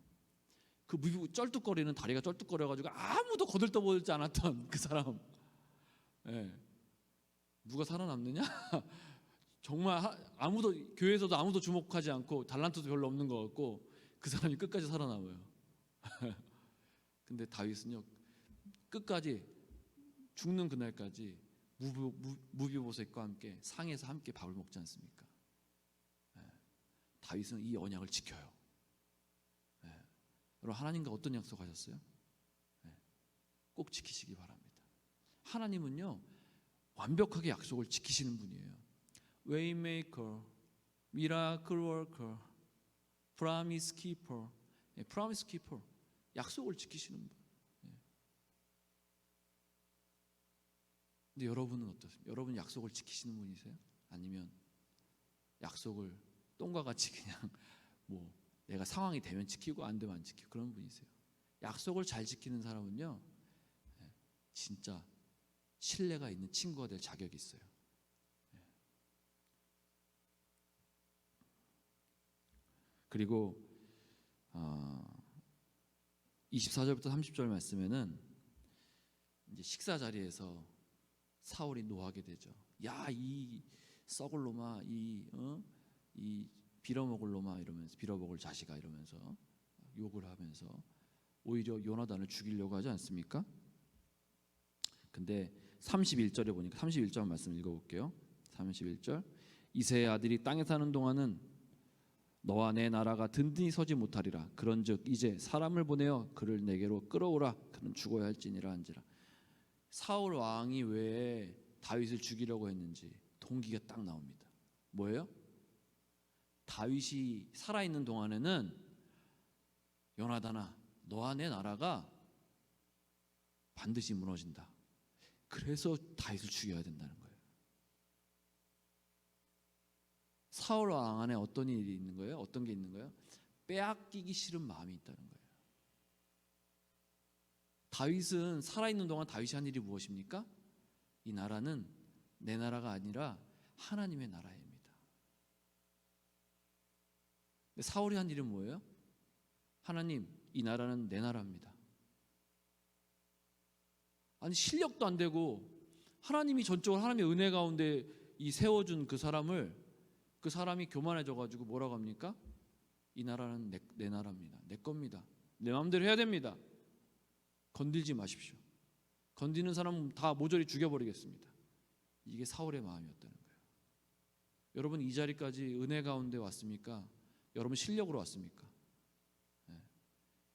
그 쩔뚝거리는, 다리가 쩔뚝거려가지고 아무도 거들떠보지 않았던 그 사람. 누가 살아남느냐? 정말 아무도, 교회에서도 아무도 주목하지 않고 달란트도 별로 없는 것 같고 그 사람이 끝까지 살아남아요. 근데 다윗은요, 끝까지 죽는 그날까지 무비보셋과 함께 상에서 함께 밥을 먹지 않습니까? 다윗은 이 언약을 지켜요. 여러분, 하나님과 어떤 약속하셨어요? 꼭 지키시기 바랍니다. 하나님은요, 완벽하게 약속을 지키시는 분이에요. Waymaker, Miracle Worker, Promise Keeper, Promise Keeper, 약속을 지키시는 분. 근데 여러분은 어떠세요? 여러분 약속을 지키시는 분이세요? 아니면 약속을 똥과 같이 그냥 뭐 내가 상황이 되면 지키고 안 되면 안 지키고 그런 분이세요? 약속을 잘 지키는 사람은요, 진짜 신뢰가 있는 친구가 될 자격이 있어요. 그리고 24절부터 30절 말씀에는 이제 식사 자리에서 사울이 노하게 되죠. 야, 이 썩을 놈아, 이 빌어먹을 놈아 이러면서, 빌어먹을 자식아 이러면서 욕을 하면서 오히려 요나단을 죽이려고 하지 않습니까? 근데 31절에 보니까 31절 말씀 읽어볼게요. 31절 이새의 아들이 땅에 사는 동안은 너와 내 나라가 든든히 서지 못하리라. 그런즉 이제 사람을 보내어 그를 내게로 끌어오라. 그는 죽어야 할지니라 한지라. 사울 왕이 왜 다윗을 죽이려고 했는지 동기가 딱 나옵니다. 뭐예요? 다윗이 살아있는 동안에는 요나단아, 너와 내 나라가 반드시 무너진다. 그래서 다윗을 죽여야 된다는 거예요. 사울 왕 안에 어떤 일이 있는 거예요? 어떤 게 있는 거예요? 빼앗기기 싫은 마음이 있다는 거예요. 다윗은 살아있는 동안 다윗이 한 일이 무엇입니까? 이 나라는 내 나라가 아니라 하나님의 나라입니다. 근데 사울이 한 일은 뭐예요? 하나님, 이 나라는 내 나라입니다. 아니 실력도 안 되고 하나님이 전적으로 하나님의 은혜 가운데 이 세워준 그 사람이 교만해져 가지고 뭐라고 합니까? 이 나라는 내 나라입니다. 내 겁니다. 내 마음대로 해야 됩니다. 건들지 마십시오. 건드리는 사람은 다 모조리 죽여버리겠습니다. 이게 사울의 마음이었다는 거예요. 여러분 이 자리까지 은혜 가운데 왔습니까? 여러분 실력으로 왔습니까? 네.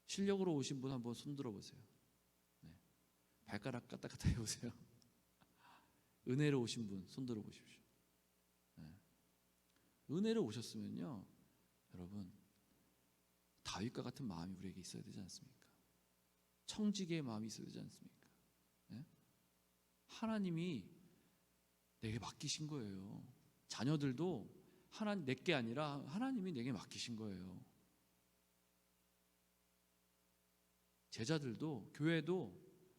실력으로 오신 분 한번 손 들어보세요. 네. 발가락 까딱까딱 해보세요. 은혜로 오신 분 손 들어보십시오. 네. 은혜로 오셨으면요, 여러분 다윗과 같은 마음이 우리에게 있어야 되지 않습니까? 청지기의 마음이 있어야 되지 않습니까? 네? 하나님이 내게 맡기신 거예요. 자녀들도 내게 아니라 하나님이 내게 맡기신 거예요. 제자들도, 교회도,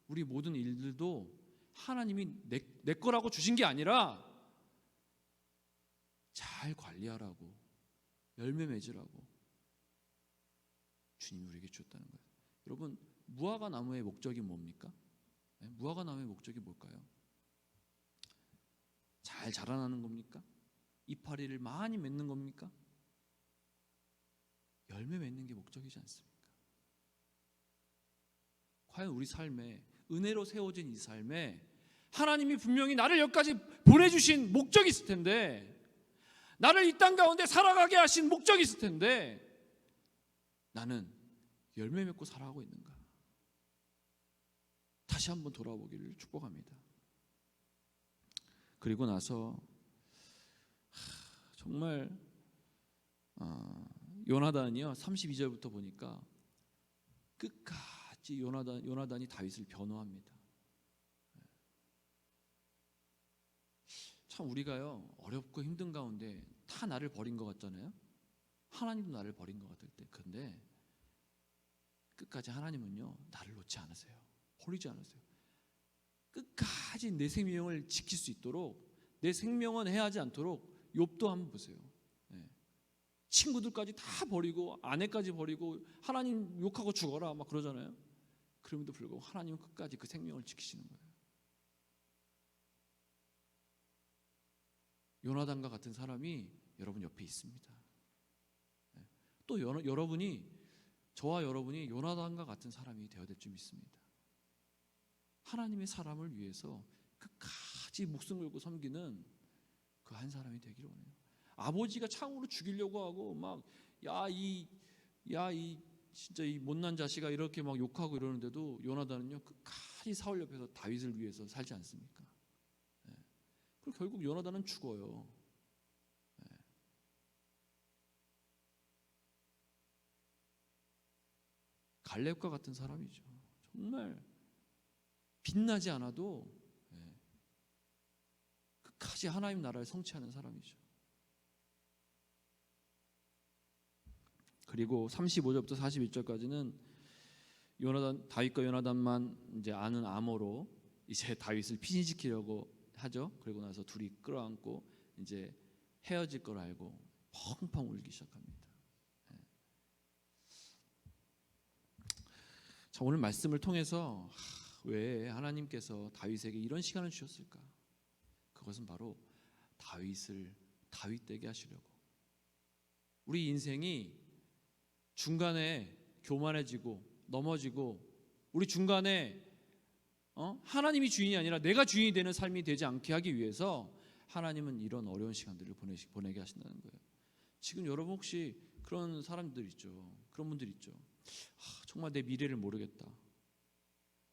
우리 모든 일들도 하나님이 내 거라고 주신 게 아니라 잘 관리하라고, 열매 맺으라고 주님이 우리에게 주었다는 거예요. 여러분 무화과 나무의 목적이 뭡니까? 네? 무화과 나무의 목적이 뭘까요? 잘 자라나는 겁니까? 이파리를 많이 맺는 겁니까? 열매 맺는 게 목적이지 않습니까? 과연 우리 삶에, 은혜로 세워진 이 삶에 하나님이 분명히 나를 여기까지 보내주신 목적이 있을 텐데, 나를 이 땅 가운데 살아가게 하신 목적이 있을 텐데 나는 열매 맺고 살아가고 있는가? 다시 한번 돌아보기를 축복합니다. 그리고 나서 정말 요나단이요 32절부터 보니까 끝까지 요나단이 다윗을 변호합니다. 참 우리가요 어렵고 힘든 가운데 다 나를 버린 것 같잖아요. 하나님도 나를 버린 것 같을 때, 근데 끝까지 하나님은요 나를 놓지 않으세요. 버리지 않으세요. 끝까지 내 생명을 지킬 수 있도록, 내 생명은 해하지 않도록. 욥도 한번 보세요. 네. 친구들까지 다 버리고 아내까지 버리고 하나님 욕하고 죽어라 막 그러잖아요. 그럼에도 불구하고 하나님은 끝까지 그 생명을 지키시는 거예요. 요나단과 같은 사람이 여러분 옆에 있습니다. 네. 또 저와 여러분이 요나단과 같은 사람이 되어야 될 줄 믿습니다. 하나님의 사람을 위해서 끝까지 목숨 걸고 섬기는 그 한 사람이 되기를 원해요. 아버지가 창으로 죽이려고 하고 막 진짜 이 못난 자식아 이렇게 막 욕하고 이러는데도 요나단은요 끝까지 사울 옆에서 다윗을 위해서 살지 않습니까? 네. 그리고 결국 요나단은 죽어요. 네. 갈렙과 같은 사람이죠. 정말 빛나지 않아도 끝까지 하나님 나라를 성취하는 사람이죠. 그리고 35절부터 41절까지는 다윗과 요나단만 이제 아는 암호로 이제 다윗을 피신시키려고 하죠. 그리고 나서 둘이 끌어안고 이제 헤어질 걸 알고 펑펑 울기 시작합니다. 자, 오늘 말씀을 통해서 왜 하나님께서 다윗에게 이런 시간을 주셨을까? 그것은 바로 다윗을 다윗되게 하시려고. 우리 인생이 중간에 교만해지고 넘어지고 우리 중간에 하나님이 주인이 아니라 내가 주인이 되는 삶이 되지 않게 하기 위해서 하나님은 이런 어려운 시간들을 보내게 하신다는 거예요. 지금 여러분 혹시 그런 사람들 있죠. 그런 분들 있죠. 정말 내 미래를 모르겠다.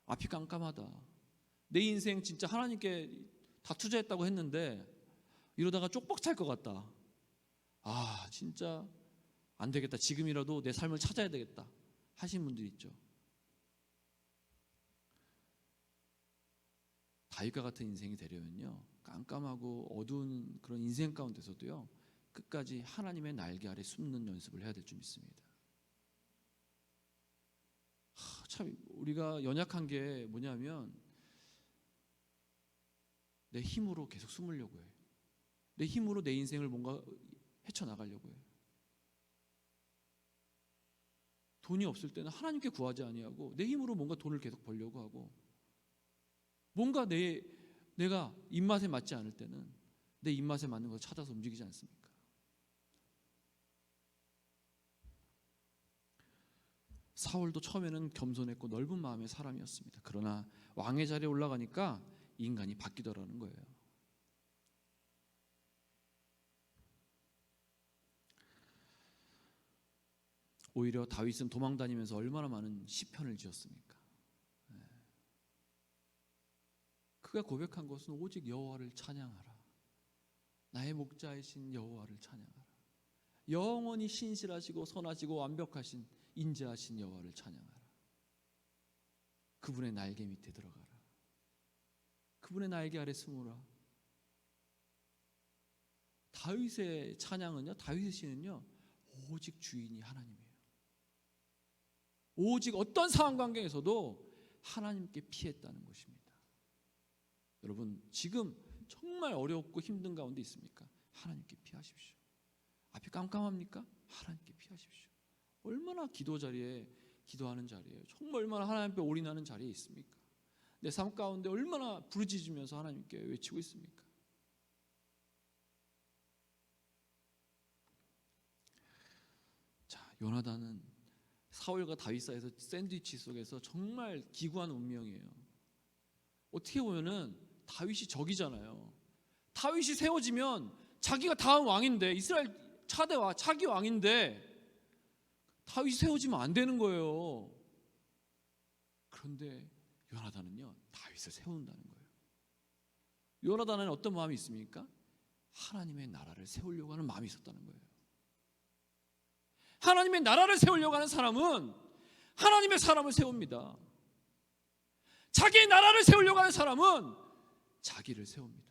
앞이 깜깜하다. 내 인생 진짜 하나님께 다 투자했다고 했는데 이러다가 쪽박 찰 것 같다. 진짜 안 되겠다. 지금이라도 내 삶을 찾아야 되겠다 하신 분들이 있죠. 다윗과 같은 인생이 되려면요, 깜깜하고 어두운 그런 인생 가운데서도요, 끝까지 하나님의 날개 아래 숨는 연습을 해야 될 줄 믿습니다. 참 우리가 연약한 게 뭐냐면 내 힘으로 계속 숨으려고 해요. 내 힘으로 내 인생을 뭔가 헤쳐나가려고 해요. 돈이 없을 때는 하나님께 구하지 아니하고 내 힘으로 뭔가 돈을 계속 벌려고 하고, 뭔가 내가 입맛에 맞지 않을 때는 내 입맛에 맞는 것을 찾아서 움직이지 않습니까? 사울도 처음에는 겸손했고 넓은 마음의 사람이었습니다. 그러나 왕의 자리에 올라가니까 인간이 바뀌더라는 거예요. 오히려 다윗은 도망다니면서 얼마나 많은 시편을 지었습니까? 그가 고백한 것은 오직 여호와를 찬양하라. 나의 목자이신 여호와를 찬양하라. 영원히 신실하시고 선하시고 완벽하신 인자하신 여호와를 찬양하라. 그분의 날개 밑에 들어가라. 그분의 날개 아래 숨으라. 다윗의 찬양은요, 다윗의 시는요, 오직 주인이 하나님이에요. 오직 어떤 상황 관계에서도 하나님께 피했다는 것입니다. 여러분, 지금 정말 어렵고 힘든 가운데 있습니까? 하나님께 피하십시오. 앞이 깜깜합니까? 하나님께 피하십시오. 얼마나 기도 자리에, 기도하는 자리에, 정말 얼마나 하나님 앞에 올인하는 자리에 있습니까? 내 삶 가운데 얼마나 부르짖으면서 하나님께 외치고 있습니까? 자, 요나단은 사울과 다윗 사이에서 샌드위치 속에서 정말 기구한 운명이에요. 어떻게 보면은 다윗이 적이잖아요. 다윗이 세워지면 자기가 다음 왕인데, 이스라엘 차대와 차기 왕인데 다윗이 세워지면 안 되는 거예요. 그런데 요나단은요, 다윗을 세운다는 거예요. 요나단은 어떤 마음이 있습니까? 하나님의 나라를 세우려고 하는 마음이 있었다는 거예요. 하나님의 나라를 세우려고 하는 사람은 하나님의 사람을 세웁니다. 자기의 나라를 세우려고 하는 사람은 자기를 세웁니다.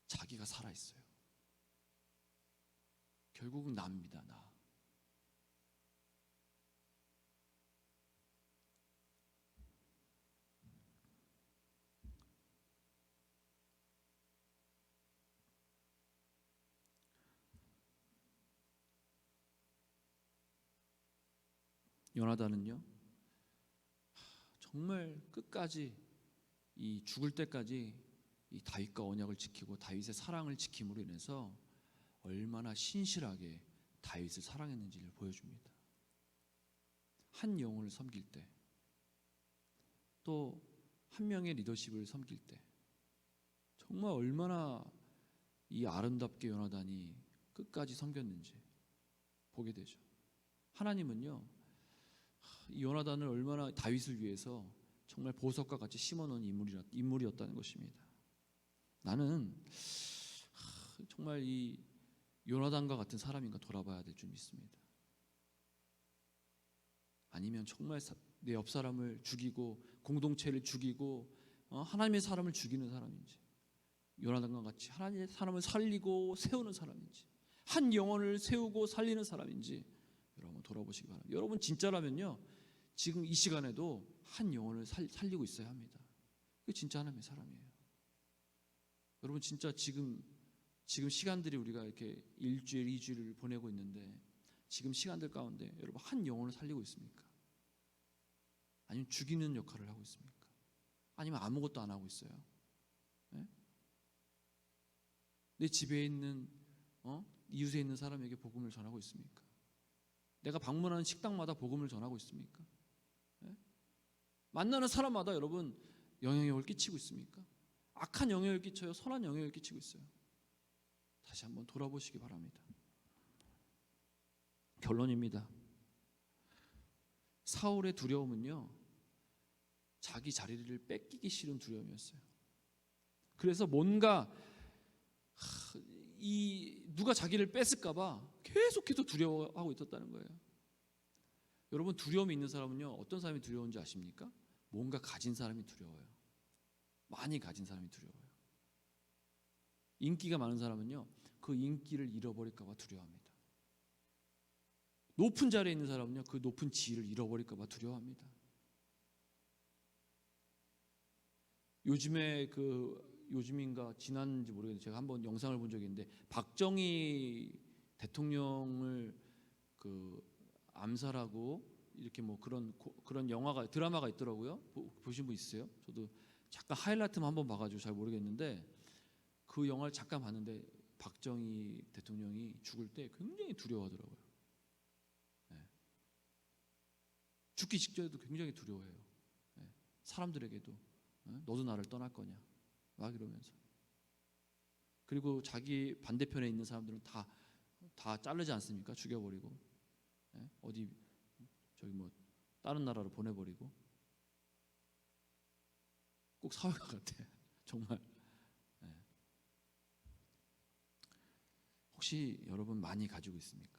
자기가 살아있어요. 결국은 나입니다. 나. 요나단은요, 정말 끝까지, 이 죽을 때까지 이 다윗과 언약을 지키고 다윗의 사랑을 지킴으로 인해서 얼마나 신실하게 다윗을 사랑했는지를 보여줍니다. 한 영혼을 섬길 때, 또 한 명의 리더십을 섬길 때 정말 얼마나 이 아름답게 요나단이 끝까지 섬겼는지 보게 되죠. 하나님은요, 이 요나단을 얼마나 다윗을 위해서 정말 보석과 같이 심어놓은 인물이었다는 것입니다. 나는 정말 이 요나단과 같은 사람인가 돌아봐야 될 줄 믿습니다. 아니면 정말 내 옆 사람을 죽이고 공동체를 죽이고 하나님의 사람을 죽이는 사람인지, 요나단과 같이 하나님의 사람을 살리고 세우는 사람인지, 한 영혼을 세우고 살리는 사람인지 여러분 돌아보시기 바랍니다. 여러분 진짜라면요, 지금 이 시간에도 한 영혼을 살리고 있어야 합니다. 그게 진짜 하나님의 사람이에요. 여러분 진짜 지금 시간들이 우리가 이렇게 일주일, 2주일을 보내고 있는데 지금 시간들 가운데 여러분 한 영혼을 살리고 있습니까? 아니면 죽이는 역할을 하고 있습니까? 아니면 아무것도 안 하고 있어요? 네? 내 집에 있는 이웃에 있는 사람에게 복음을 전하고 있습니까? 내가 방문하는 식당마다 복음을 전하고 있습니까? 네? 만나는 사람마다 여러분 영향력을 끼치고 있습니까? 악한 영향을 끼쳐요? 선한 영향을 끼치고 있어요? 다시 한번 돌아보시기 바랍니다. 결론입니다. 사울의 두려움은요, 자기 자리를 뺏기기 싫은 두려움이었어요. 그래서 뭔가 누가 자기를 뺏을까봐 계속해서 두려워하고 있었다는 거예요. 여러분, 두려움이 있는 사람은요, 어떤 사람이 두려운지 아십니까? 뭔가 가진 사람이 두려워요. 많이 가진 사람이 두려워요. 인기가 많은 사람은요, 그 인기를 잃어버릴까봐 두려워합니다. 높은 자리에 있는 사람은요, 그 높은 지위를 잃어버릴까봐 두려워합니다. 요즘인가 지난지 모르겠는데 제가 한번 영상을 본 적이 있는데 박정희 대통령을 암살하고 이렇게 뭐 그런 영화가 드라마가 있더라고요. 보신 분 있으세요? 저도 잠깐 하이라이트만 한번 봐가지고 잘 모르겠는데 그 영화를 잠깐 봤는데 박정희 대통령이 죽을 때 굉장히 두려워하더라고요. 네. 죽기 직전에도 굉장히 두려워해요. 네. 사람들에게도 너도 나를 떠날 거냐 막 이러면서. 그리고 자기 반대편에 있는 사람들은 다 자르지 않습니까? 죽여버리고 어디 저기 뭐 다른 나라로 보내버리고. 꼭 사회가 같아 정말. 혹시 여러분 많이 가지고 있습니까?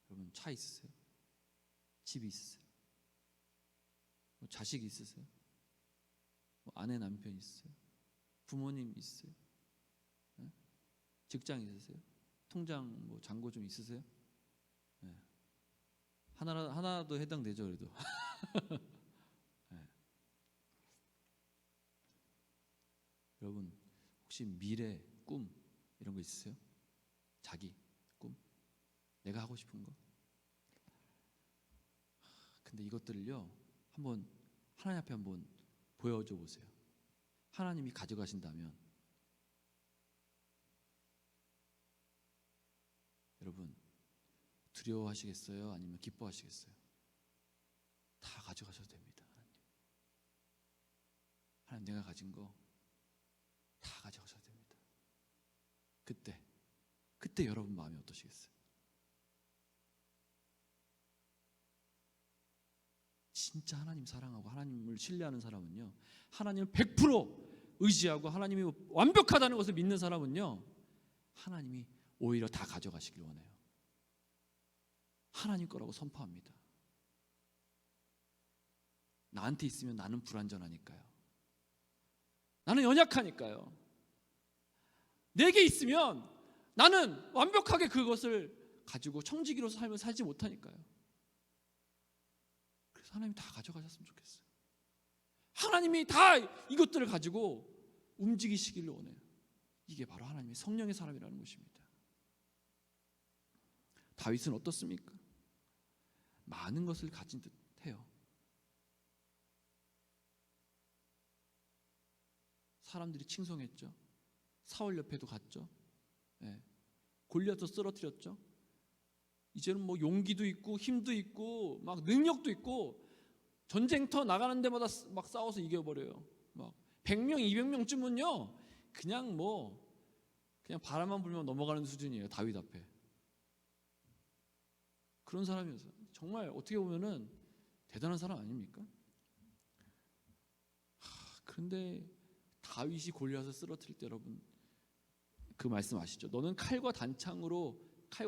여러분 차 있으세요? 집이 있으세요? 뭐 자식이 있으세요? 뭐 아내 남편 있으세요? 부모님 있으세요? 직장 있으세요? 통장 뭐 잔고 좀 있으세요? 하나도 해당되죠 그래도. 여러분 혹시 미래 꿈 이런 거 있으세요? 자기 꿈, 내가 하고 싶은 거. 근데 이것들을요 한번 하나님 앞에 한번 보여줘 보세요. 하나님이 가져가신다면 여러분 두려워하시겠어요? 아니면 기뻐하시겠어요? 다 가져가셔도 됩니다. 하나님 내가 가진 거 다 가져가셔도 됩니다. 그때 여러분 마음이 어떠시겠어요? 진짜 하나님 사랑하고 하나님을 신뢰하는 사람은요, 하나님을 100% 의지하고 하나님이 완벽하다는 것을 믿는 사람은요, 하나님이 오히려 다 가져가시길 원해요. 하나님 거라고 선포합니다. 나한테 있으면 나는 불완전하니까요. 나는 연약하니까요. 내게 있으면 나는 완벽하게 그것을 가지고 청지기로서 삶을 살지 못하니까요. 그래서 하나님이 다 가져가셨으면 좋겠어요. 하나님이 다 이것들을 가지고 움직이시기를 원해요. 이게 바로 하나님의 성령의 사람이라는 것입니다. 다윗은 어떻습니까? 많은 것을 가진 듯해요. 사람들이 칭송했죠. 사울 옆에도 갔죠. 골리앗도 쓰러뜨렸죠. 이제는 뭐 용기도 있고 힘도 있고 막 능력도 있고 전쟁터 나가는 데마다 막 싸워서 이겨버려요. 막 100명, 200명쯤은요 그냥 바람만 불면 넘어가는 수준이에요. 다윗 앞에. 그런 사람이었어요. 정말 어떻게 보면은 대단한 사람 아닙니까? 그런데 다윗이 골리앗을 쓰러뜨릴 때 여러분 그 말씀 아시죠? 너는 칼과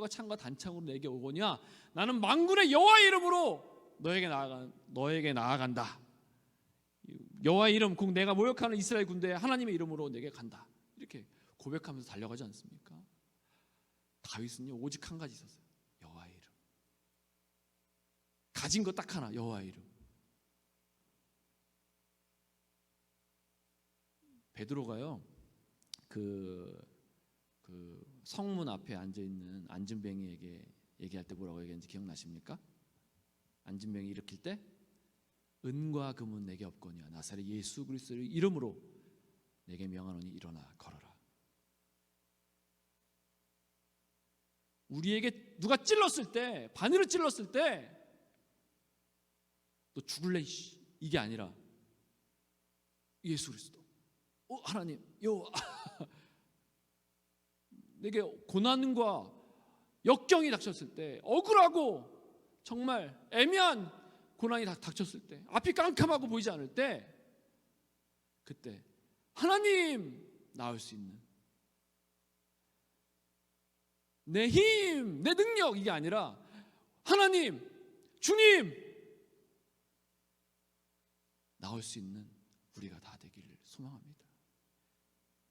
창과 단창으로 내게 오거냐? 나는 만군의 여호와의 이름으로 너에게 나아간다. 여호와의 이름, 곧 내가 모욕하는 이스라엘 군대 하나님의 이름으로 내게 간다. 이렇게 고백하면서 달려가지 않습니까? 다윗은요 오직 한 가지 있었어요. 여호와의 이름. 가진 거 딱 하나, 여호와의 이름. 베드로가요 그 성문 앞에 앉아 있는 안진뱅이에게 얘기할 때 뭐라고 얘기했는지 기억나십니까? 안진병이 일으킬 때 은과 금은 내게 없거니와 나사렛 예수 그리스도의 이름으로 내게 명하노니 일어나 걸어라. 우리에게 누가 찔렀을 때, 바늘을 찔렀을 때 너 죽을래 이게 아니라 예수 그리스도, 하나님, 여호와 내게 고난과 역경이 닥쳤을 때, 억울하고 정말 애매한 고난이 닥쳤을 때, 앞이 깜깜하고 보이지 않을 때, 그때 하나님 나올 수 있는 내 힘, 내 능력 이게 아니라 하나님, 주님 나올 수 있는 우리가 다 되기를 소망합니다.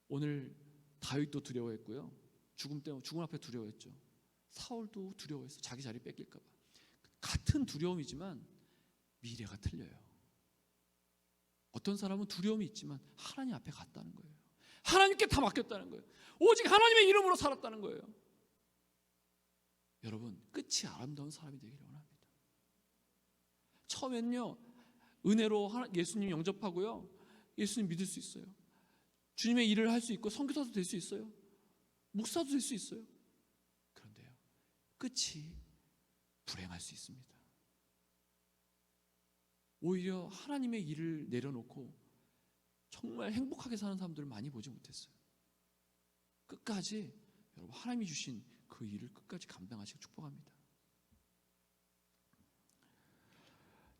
오늘 다윗도 두려워했고요. 죽음 앞에 두려워했죠. 사울도 두려워했어. 자기 자리 뺏길까 봐. 같은 두려움이지만 미래가 틀려요. 어떤 사람은 두려움이 있지만 하나님 앞에 갔다는 거예요. 하나님께 다 맡겼다는 거예요. 오직 하나님의 이름으로 살았다는 거예요. 여러분, 끝이 아름다운 사람이 되기를 원합니다. 처음엔요, 은혜로 예수님 영접하고요, 예수님 믿을 수 있어요. 주님의 일을 할 수 있고 선교사도 될 수 있어요. 목사도 될 수 있어요. 그런데요, 끝이 불행할 수 있습니다. 오히려 하나님의 일을 내려놓고 정말 행복하게 사는 사람들을 많이 보지 못했어요. 끝까지 여러분, 하나님이 주신 그 일을 끝까지 감당하시고 축복합니다.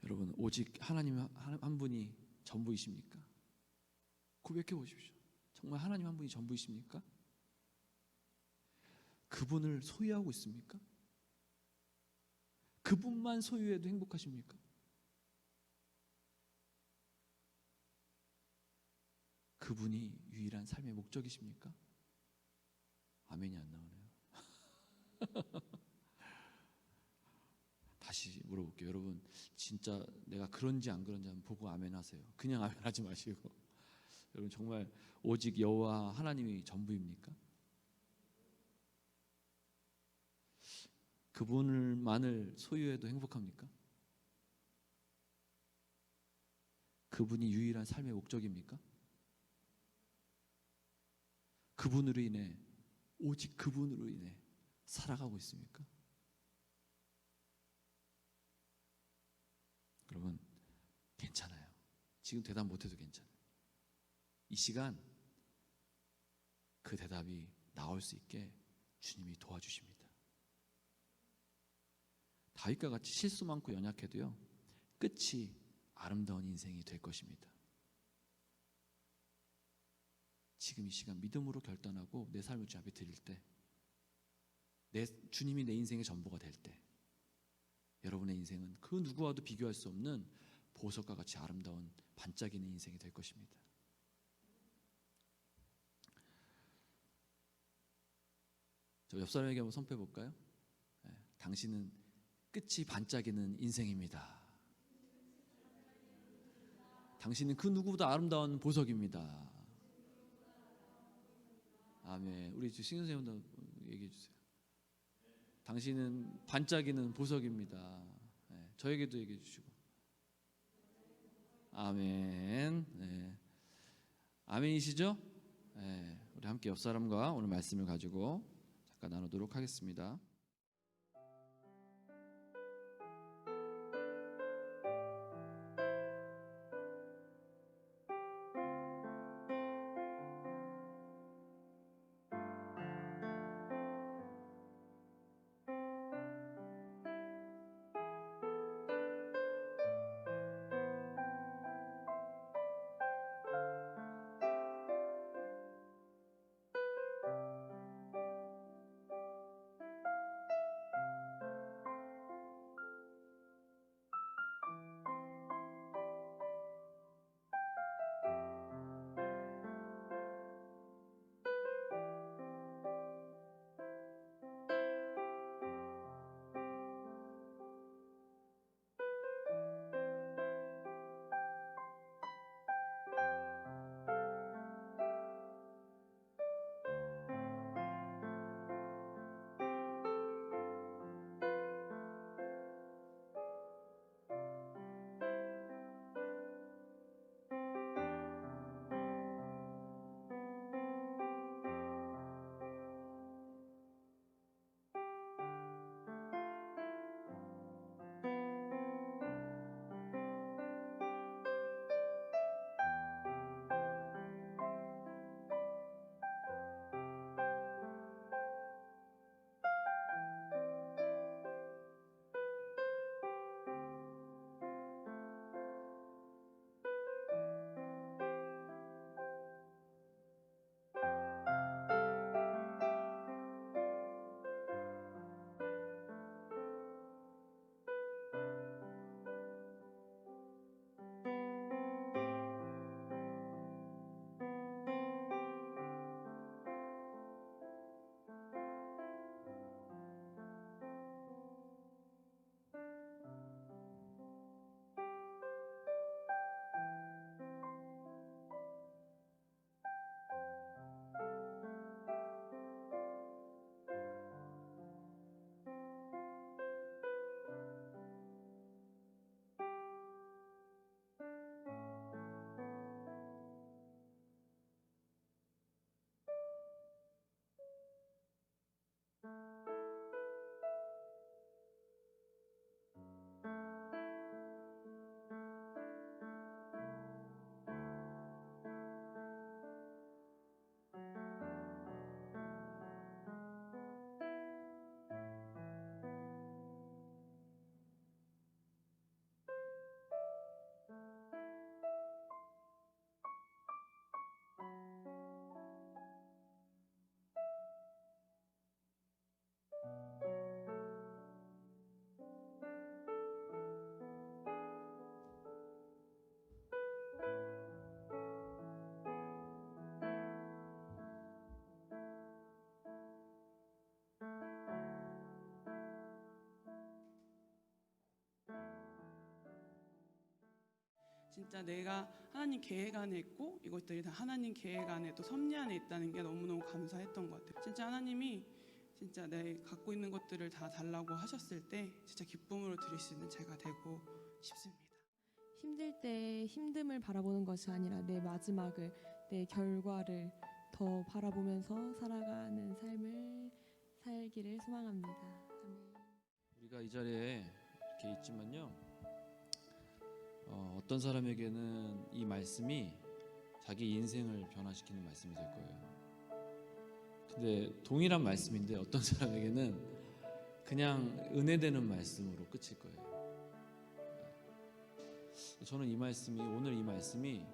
여러분, 오직 하나님 한 분이 전부이십니까? 고백해 보십시오. 정말 하나님 한 분이 전부이십니까? 그분을 소유하고 있습니까? 그분만 소유해도 행복하십니까? 그분이 유일한 삶의 목적이십니까? 아멘이 안 나오네요. 다시 물어볼게요. 여러분, 진짜 내가 그런지 안 그런지 한번 보고 아멘 하세요. 그냥 아멘 하지 마시고. 여러분, 정말 오직 여호와 하나님이 전부입니까? 그분만을 소유해도 행복합니까? 그분이 유일한 삶의 목적입니까? 그분으로 인해, 오직 그분으로 인해 살아가고 있습니까? 여러분, 괜찮아요. 지금 대답 못해도 괜찮아요. 이 시간 그 대답이 나올 수 있게 주님이 도와주십니다. 다윗과 같이 실수 많고 연약해도요, 끝이 아름다운 인생이 될 것입니다. 지금 이 시간 믿음으로 결단하고 내 삶을 주 앞에 드릴 때, 주님이 내 인생의 전부가 될 때, 여러분의 인생은 그 누구와도 비교할 수 없는 보석과 같이 아름다운 반짝이는 인생이 될 것입니다. 저 옆 사람에게 한번 선포해 볼까요? 당신은 끝이 반짝이는 인생입니다. 당신은 그 누구보다 아름다운 보석입니다. 아멘. 우리 신경 선생님도 얘기해 주세요. 당신은 반짝이는 보석입니다. 저에게도 얘기해 주시고. 아멘. 네. 아멘이시죠? 네. 우리 함께 옆 사람과 오늘 말씀을 가지고 잠깐 나누도록 하겠습니다. 진짜 내가 하나님 계획 안에 있고 이것들이 다 하나님 계획 안에 또 섭리 안에 있다는 게 너무너무 감사했던 것 같아요. 진짜 하나님이 진짜 내 갖고 있는 것들을 다 달라고 하셨을 때 진짜 기쁨으로 드릴 수 있는 제가 되고 싶습니다. 힘들 때 힘듦을 바라보는 것이 아니라 내 마지막을, 내 결과를 더 바라보면서 살아가는 삶을 살기를 소망합니다. 아멘. 우리가 이 자리에 이렇게 있지만요, 어떤 사람에게는 이 말씀이 자기 인생을 변화시키는 말씀이 될 거예요. 근데 동일한 말씀인데 어떤 사람에게는 그냥 은혜되는 말씀으로 끝일 거예요. 저는 오늘 이 말씀이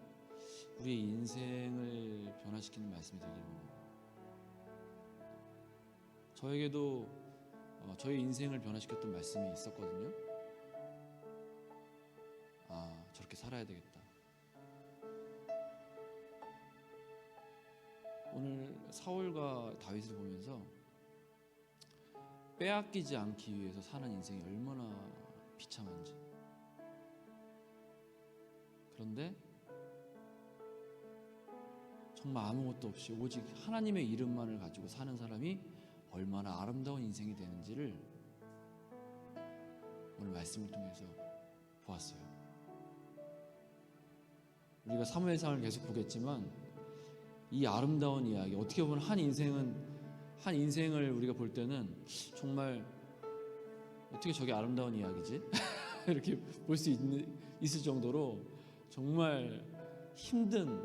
우리의 인생을 변화시키는 말씀이 되기를 원합니다. 저에게도 저의 인생을 변화시켰던 말씀이 있었거든요. 저렇게 살아야 되겠다. 오늘 사울과 다윗을 보면서 빼앗기지 않기 위해서 사는 인생이 얼마나 비참한지. 그런데 정말 아무것도 없이 오직 하나님의 이름만을 가지고 사는 사람이 얼마나 아름다운 인생이 되는지를 오늘 말씀을 통해서 보았어요. 우리가 사무엘상을 계속 보겠지만 이 아름다운 이야기, 어떻게 보면 한 인생을 우리가 볼 때는 정말 어떻게 저게 아름다운 이야기지? 이렇게 볼 수 있을 정도로 정말 힘든,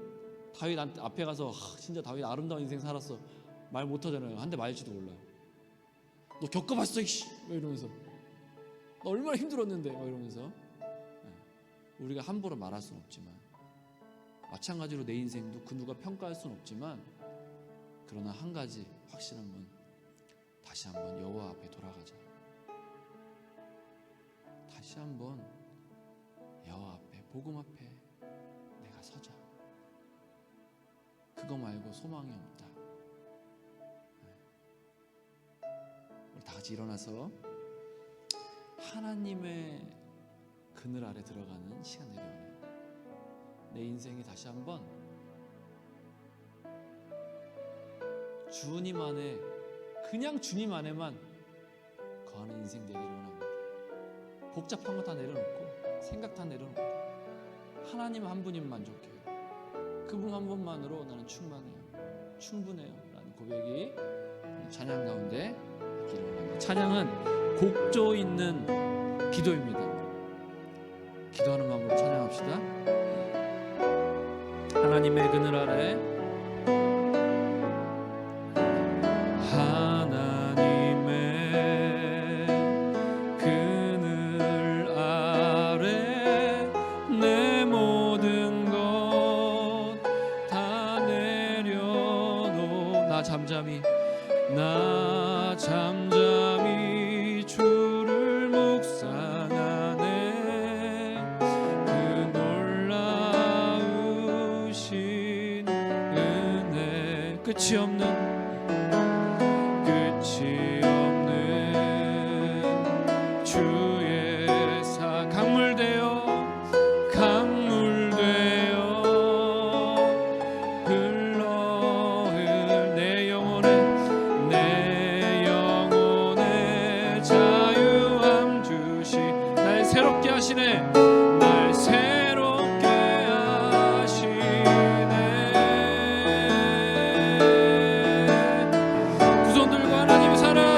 다윗 앞에 가서 진짜 다윗 아름다운 인생 살았어 말 못하잖아요. 한 대 맞을지도 몰라. 너 겪어봤어 이씨 이러면서, 너 얼마나 힘들었는데 이러면서. 우리가 함부로 말할 수는 없지만, 마찬가지로 내 인생도 그 누가 평가할 수는 없지만, 그러나 한 가지 확실한 건 다시 한번 여호와 앞에 돌아가자. 다시 한번 여호와 앞에, 복음 앞에 내가 서자. 그거 말고 소망이 없다. 우리 다 같이 일어나서 하나님의 그늘 아래 들어가는 시간 되길 원해요. 내 인생이 다시 한번 주님 안에, 그냥 주님 안에만 거하는 인생 되기를 원합니다. 복잡한 거 다 내려놓고, 생각 다 내려놓고, 하나님 한 분이면 만족해요. 그분 한 분만으로 나는 충만해요, 충분해요 라는 고백이 찬양 가운데 있기를 원합니다. 찬양은 곡조 있는 기도입니다. 기도하는 마음으로 찬양합시다. 하나님의 그늘 아래, 하나님의 그늘 아래 내 모든 것 다 내려놓. 나 잠잠히 주를 묵상하네. 그 놀라우신 은혜, 끝이 없는 주의 사, 강물 되어 흘러 내 영혼의 자유함 주시. 날 새롭게 하시네, 날 새롭게 하시네. 두 손 들고 하나님 사랑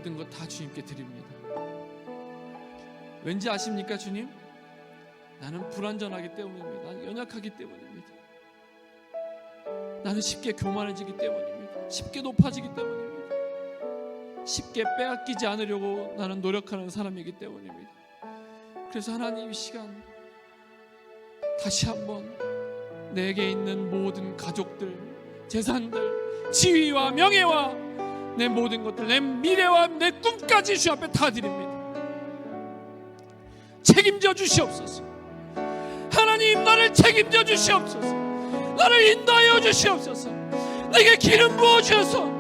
모든 것 다 주님께 드립니다. 왠지 아십니까 주님? 나는 불완전하기 때문입니다. 나는 연약하기 때문입니다. 나는 쉽게 교만해지기 때문입니다. 쉽게 높아지기 때문입니다. 쉽게 빼앗기지 않으려고 나는 노력하는 사람이기 때문입니다. 그래서 하나님 이 시간 다시 한번 내게 있는 모든 가족들, 재산들, 지위와 명예와 내 모든 것들, 내 미래와 내 꿈까지 주 앞에 다 드립니다. 책임져 주시옵소서. 하나님 나를 책임져 주시옵소서. 나를 인도하여 주시옵소서. 내게 기름 부어 주셔서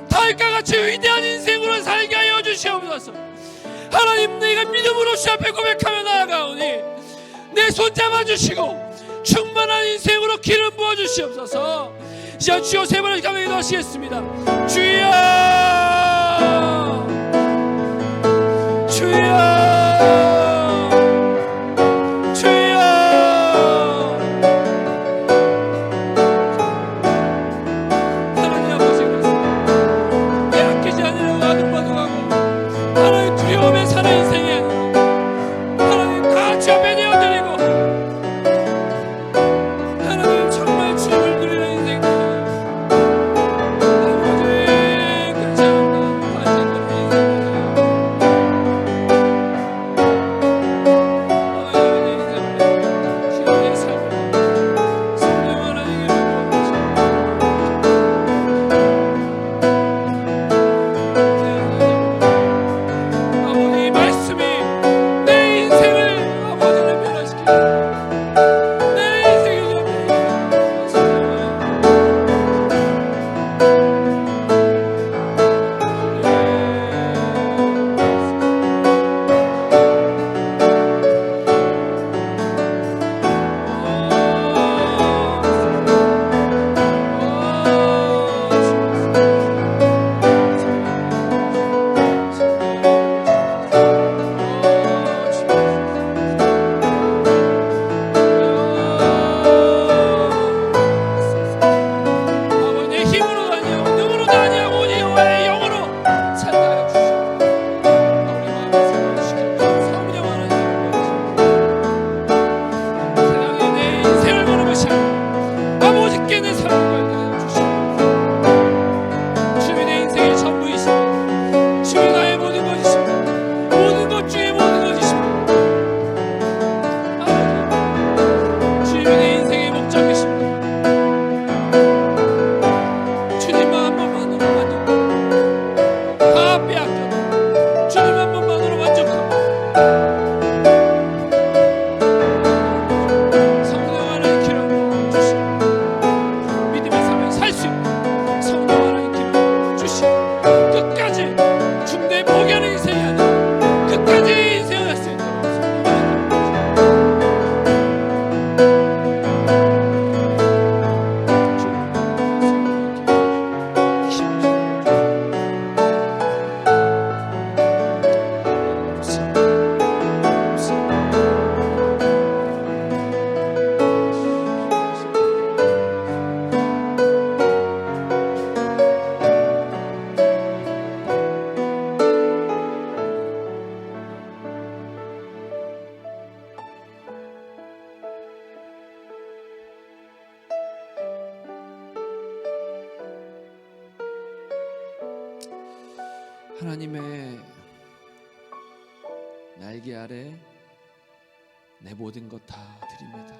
다윗과 같이 위대한 인생으로 살게 하여 주시옵소서. 하나님 내가 믿음으로 주 앞에 고백하며 나아가오니 내 손 잡아주시고 충만한 인생으로 기름 부어 주시옵소서. 이제 주여 세 번을 가며 기도하시겠습니다. 주여 주여 하나님의 날개 아래 내 모든 것 다 드립니다.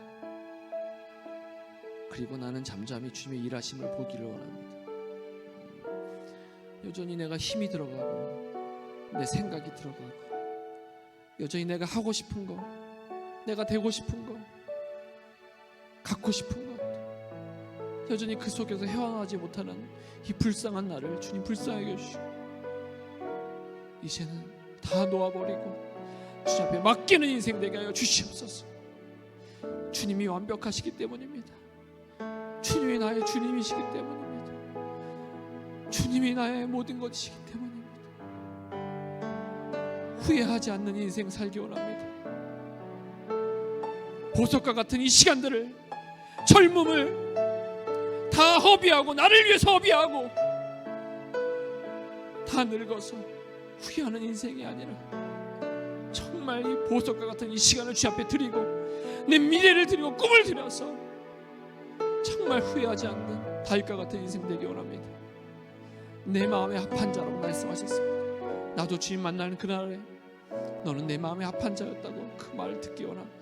그리고 나는 잠잠히 주님의 일하심을 보기를 원합니다. 여전히 내가 힘이 들어가고 내 생각이 들어가고 여전히 내가 하고 싶은 거, 내가 되고 싶은 거, 갖고 싶은 것, 여전히 그 속에서 헤어나지 못하는 이 불쌍한 나를 주님 불쌍하게 해주시고 이제는 다 놓아버리고 주님 앞에 맡기는 인생 되게 하여 주시옵소서. 주님이 완벽하시기 때문입니다. 주님이 나의 주님이시기 때문입니다. 주님이 나의 모든 것이기 때문입니다. 후회하지 않는 인생 살기 원합니다. 보석과 같은 이 시간들을, 젊음을 다 허비하고 나를 위해서 허비하고 다 늙어서 후회하는 인생이 아니라 정말 이 보석과 같은 이 시간을 주 앞에 드리고 내 미래를 드리고 꿈을 드려서 정말 후회하지 않는 다윗과 같은 인생 되기 원합니다. 내 마음에 합한 자라고 말씀하셨습니다. 나도 주님 만나는 그날에 너는 내 마음에 합한 자였다고 그 말을 듣기 원합니다.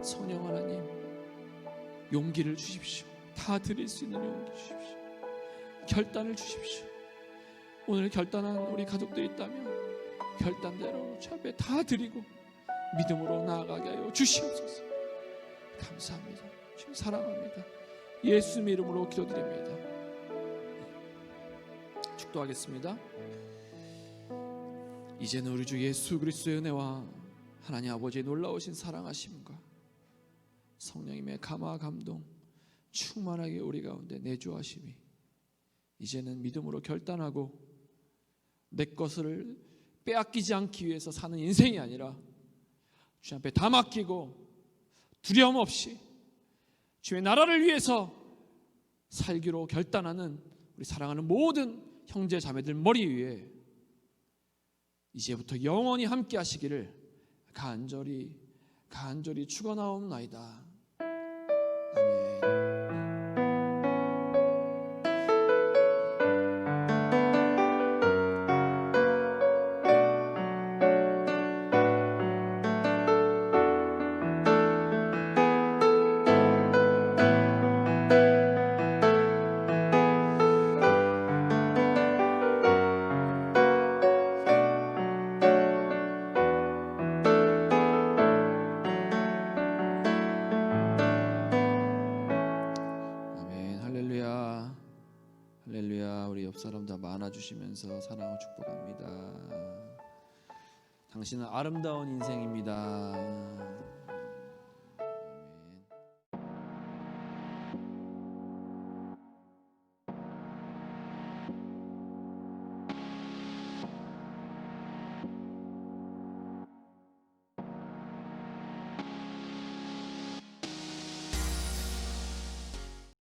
성령 하나님, 용기를 주십시오. 다 드릴 수 있는 용기 주십시오. 결단을 주십시오. 오늘 결단한 우리 가족들이 있다면 결단대로 주 앞에 다 드리고 믿음으로 나아가게 하여 주시옵소서. 감사합니다. 주님 사랑합니다. 예수님의 이름으로 기도드립니다. 축도하겠습니다. 이제는 우리 주 예수 그리스도의 은혜와 하나님 아버지의 놀라우신 사랑하심과 성령님의 감화 감동 충만하게 우리 가운데 내주하심이 이제는 믿음으로 결단하고 내 것을 빼앗기지 않기 위해서 사는 인생이 아니라 주님 앞에 다 맡기고 두려움 없이 주의 나라를 위해서 살기로 결단하는 우리 사랑하는 모든 형제 자매들 머리 위에 이제부터 영원히 함께 하시기를 간절히 축원하옵나이다. 아멘. 할렐루야. 우리 옆 사람 다 안아주시면서 사랑을 축복합니다. 당신은 아름다운 인생입니다.